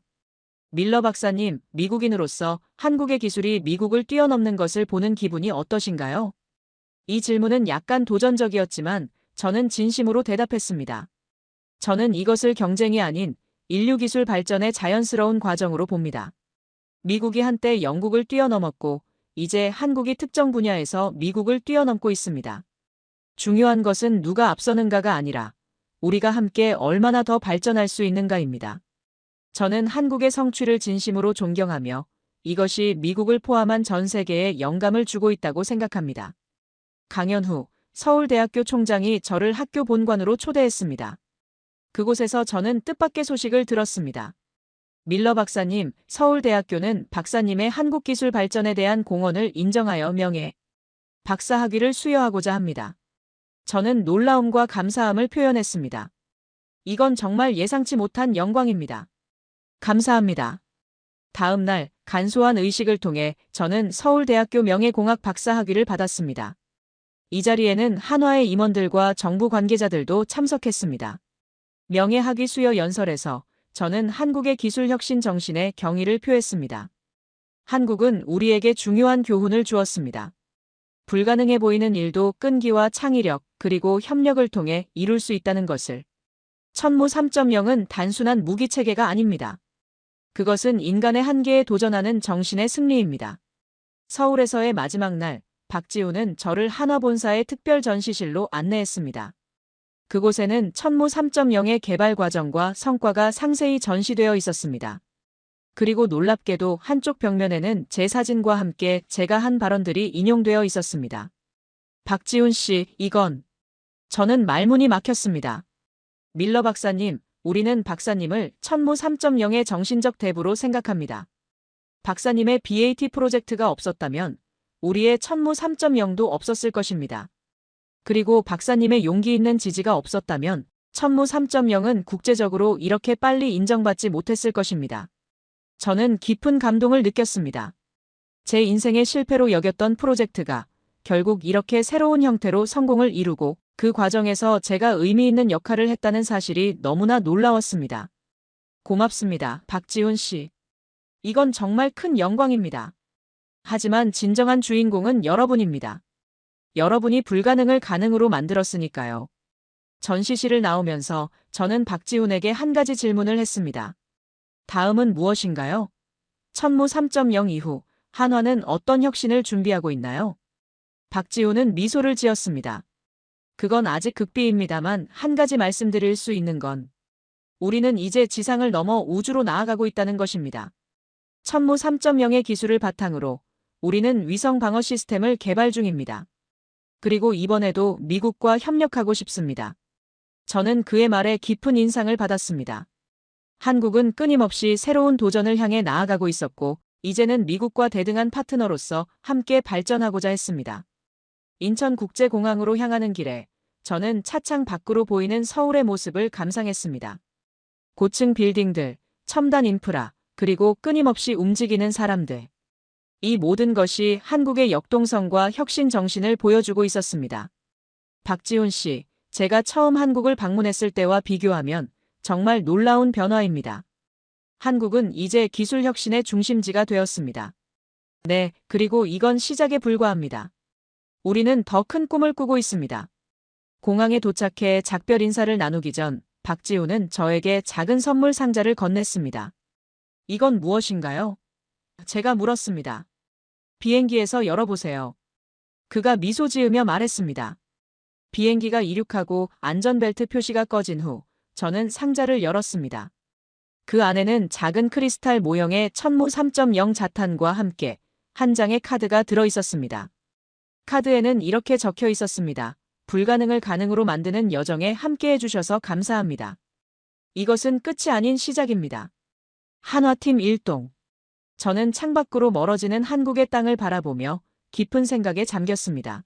밀러 박사님, 미국인으로서 한국의 기술이 미국을 뛰어넘는 것을 보는 기분이 어떠신가요? 이 질문은 약간 도전적이었지만 저는 진심으로 대답했습니다. 저는 이것을 경쟁이 아닌 인류 기술 발전의 자연스러운 과정으로 봅니다. 미국이 한때 영국을 뛰어넘었고 이제 한국이 특정 분야에서 미국을 뛰어넘고 있습니다. 중요한 것은 누가 앞서는가가 아니라 우리가 함께 얼마나 더 발전할 수 있는가입니다. 저는 한국의 성취를 진심으로 존경하며 이것이 미국을 포함한 전 세계에 영감을 주고 있다고 생각합니다. 강연 후 서울대학교 총장이 저를 학교 본관으로 초대했습니다. 그곳에서 저는 뜻밖의 소식을 들었습니다. 밀러 박사님, 서울대학교는 박사님의 한국 기술 발전에 대한 공헌을 인정하여 명예 박사 학위를 수여하고자 합니다. 저는 놀라움과 감사함을 표현했습니다. 이건 정말 예상치 못한 영광입니다. 감사합니다. 다음 날 간소한 의식을 통해 저는 서울대학교 명예공학 박사 학위를 받았습니다. 이 자리에는 한화의 임원들과 정부 관계자들도 참석했습니다. 명예학위 수여 연설에서 저는 한국의 기술혁신 정신에 경의를 표했습니다. 한국은 우리에게 중요한 교훈을 주었습니다. 불가능해 보이는 일도 끈기와 창의력 그리고 협력을 통해 이룰 수 있다는 것을. 천무 3.0은 단순한 무기체계가 아닙니다. 그것은 인간의 한계에 도전하는 정신의 승리입니다. 서울에서의 마지막 날, 박지훈은 저를 한화본사의 특별 전시실로 안내했습니다. 그곳에는 천무 3.0의 개발 과정과 성과가 상세히 전시되어 있었습니다. 그리고 놀랍게도 한쪽 벽면에는 제 사진과 함께 제가 한 발언들이 인용되어 있었습니다. 박지훈 씨, 이건... 저는 말문이 막혔습니다. 밀러 박사님, 우리는 박사님을 천무 3.0의 정신적 대부로 생각합니다. 박사님의 BAT 프로젝트가 없었다면 우리의 천무 3.0도 없었을 것입니다. 그리고 박사님의 용기 있는 지지가 없었다면 천무 3.0은 국제적으로 이렇게 빨리 인정받지 못했을 것입니다. 저는 깊은 감동을 느꼈습니다. 제 인생의 실패로 여겼던 프로젝트가 결국 이렇게 새로운 형태로 성공을 이루고 그 과정에서 제가 의미 있는 역할을 했다는 사실이 너무나 놀라웠습니다. 고맙습니다, 박지훈 씨. 이건 정말 큰 영광입니다. 하지만 진정한 주인공은 여러분입니다. 여러분이 불가능을 가능으로 만들었으니까요. 전시실을 나오면서 저는 박지훈에게 한 가지 질문을 했습니다. 다음은 무엇인가요? 천무 3.0 이후 한화는 어떤 혁신을 준비하고 있나요? 박지훈은 미소를 지었습니다. 그건 아직 극비입니다만 한 가지 말씀드릴 수 있는 건 우리는 이제 지상을 넘어 우주로 나아가고 있다는 것입니다. 천무 3.0의 기술을 바탕으로 우리는 위성 방어 시스템을 개발 중입니다. 그리고 이번에도 미국과 협력하고 싶습니다. 저는 그의 말에 깊은 인상을 받았습니다. 한국은 끊임없이 새로운 도전을 향해 나아가고 있었고 이제는 미국과 대등한 파트너로서 함께 발전하고자 했습니다. 인천국제공항으로 향하는 길에 저는 차창 밖으로 보이는 서울의 모습을 감상했습니다. 고층 빌딩들, 첨단 인프라, 그리고 끊임없이 움직이는 사람들. 이 모든 것이 한국의 역동성과 혁신 정신을 보여주고 있었습니다. 박지훈 씨, 제가 처음 한국을 방문했을 때와 비교하면 정말 놀라운 변화입니다. 한국은 이제 기술 혁신의 중심지가 되었습니다. 네, 그리고 이건 시작에 불과합니다. 우리는 더 큰 꿈을 꾸고 있습니다. 공항에 도착해 작별 인사를 나누기 전 박지훈은 저에게 작은 선물 상자를 건넸습니다. 이건 무엇인가요? 제가 물었습니다. 비행기에서 열어보세요. 그가 미소 지으며 말했습니다. 비행기가 이륙하고 안전벨트 표시가 꺼진 후 저는 상자를 열었습니다. 그 안에는 작은 크리스탈 모형의 천무 3.0 자탄과 함께 한 장의 카드가 들어 있었습니다. 카드에는 이렇게 적혀 있었습니다. 불가능을 가능으로 만드는 여정에 함께 해주셔서 감사합니다. 이것은 끝이 아닌 시작입니다. 한화팀 일동. 저는 창밖으로 멀어지는 한국의 땅을 바라보며 깊은 생각에 잠겼습니다.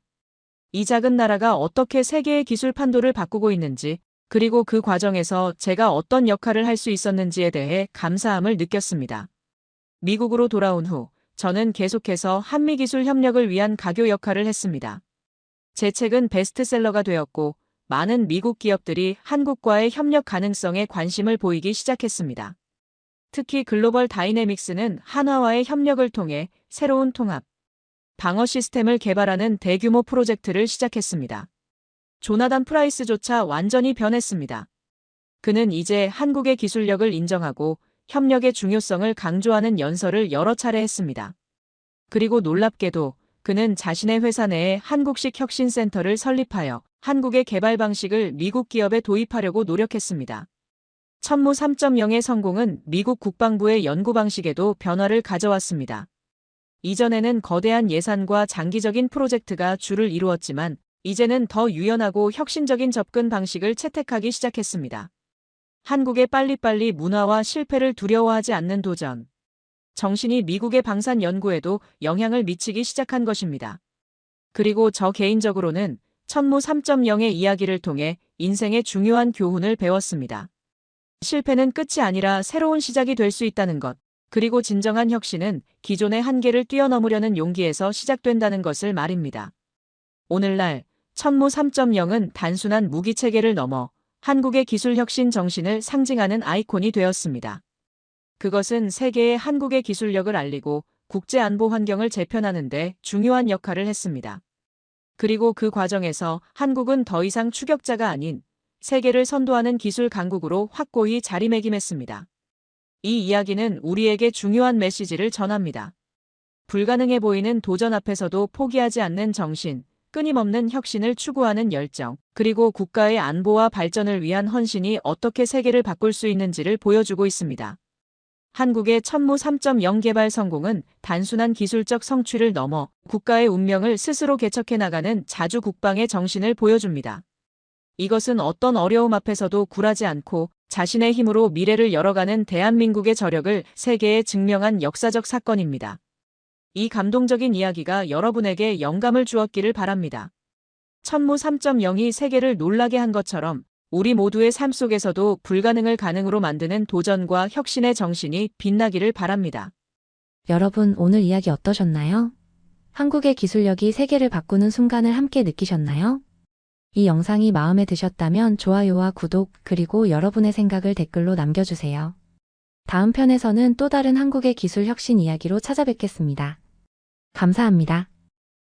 이 작은 나라가 어떻게 세계의 기술 판도를 바꾸고 있는지, 그리고 그 과정에서 제가 어떤 역할을 할 수 있었는지에 대해 감사함을 느꼈습니다. 미국으로 돌아온 후 저는 계속해서 한미기술 협력을 위한 가교 역할을 했습니다. 제 책은 베스트셀러가 되었고 많은 미국 기업들이 한국과의 협력 가능성에 관심을 보이기 시작했습니다. 특히 글로벌 다이내믹스는 한화와의 협력을 통해 새로운 통합, 방어 시스템을 개발하는 대규모 프로젝트를 시작했습니다. 조나단 프라이스조차 완전히 변했습니다. 그는 이제 한국의 기술력을 인정하고 협력의 중요성을 강조하는 연설을 여러 차례 했습니다. 그리고 놀랍게도 그는 자신의 회사 내에 한국식 혁신센터를 설립하여 한국의 개발 방식을 미국 기업에 도입하려고 노력했습니다. 천무 3.0의 성공은 미국 국방부의 연구 방식에도 변화를 가져왔습니다. 이전에는 거대한 예산과 장기적인 프로젝트가 주를 이루었지만 이제는 더 유연하고 혁신적인 접근 방식을 채택하기 시작했습니다. 한국의 빨리빨리 문화와 실패를 두려워하지 않는 도전. 정신이 미국의 방산 연구에도 영향을 미치기 시작한 것입니다. 그리고 저 개인적으로는 천무 3.0의 이야기를 통해 인생의 중요한 교훈을 배웠습니다. 실패는 끝이 아니라 새로운 시작이 될 수 있다는 것, 그리고 진정한 혁신은 기존의 한계를 뛰어넘으려는 용기에서 시작된다는 것을 말입니다. 오늘날 천무 3.0은 단순한 무기체계를 넘어 한국의 기술혁신 정신을 상징하는 아이콘이 되었습니다. 그것은 세계에 한국의 기술력을 알리고 국제안보 환경을 재편하는 데 중요한 역할을 했습니다. 그리고 그 과정에서 한국은 더 이상 추격자가 아닌 세계를 선도하는 기술 강국으로 확고히 자리매김했습니다. 이 이야기는 우리에게 중요한 메시지를 전합니다. 불가능해 보이는 도전 앞에서도 포기하지 않는 정신, 끊임없는 혁신을 추구하는 열정, 그리고 국가의 안보와 발전을 위한 헌신이 어떻게 세계를 바꿀 수 있는지를 보여주고 있습니다. 한국의 천무 3.0 개발 성공은 단순한 기술적 성취를 넘어 국가의 운명을 스스로 개척해 나가는 자주 국방의 정신을 보여줍니다. 이것은 어떤 어려움 앞에서도 굴하지 않고 자신의 힘으로 미래를 열어가는 대한민국의 저력을 세계에 증명한 역사적 사건입니다. 이 감동적인 이야기가 여러분에게 영감을 주었기를 바랍니다. 천무 3.0이 세계를 놀라게 한 것처럼 우리 모두의 삶 속에서도 불가능을 가능으로 만드는 도전과 혁신의 정신이 빛나기를 바랍니다. 여러분, 오늘 이야기 어떠셨나요? 한국의 기술력이 세계를 바꾸는 순간을 함께 느끼셨나요? 이 영상이 마음에 드셨다면 좋아요와 구독, 그리고 여러분의 생각을 댓글로 남겨주세요. 다음 편에서는 또 다른 한국의 기술 혁신 이야기로 찾아뵙겠습니다. 감사합니다.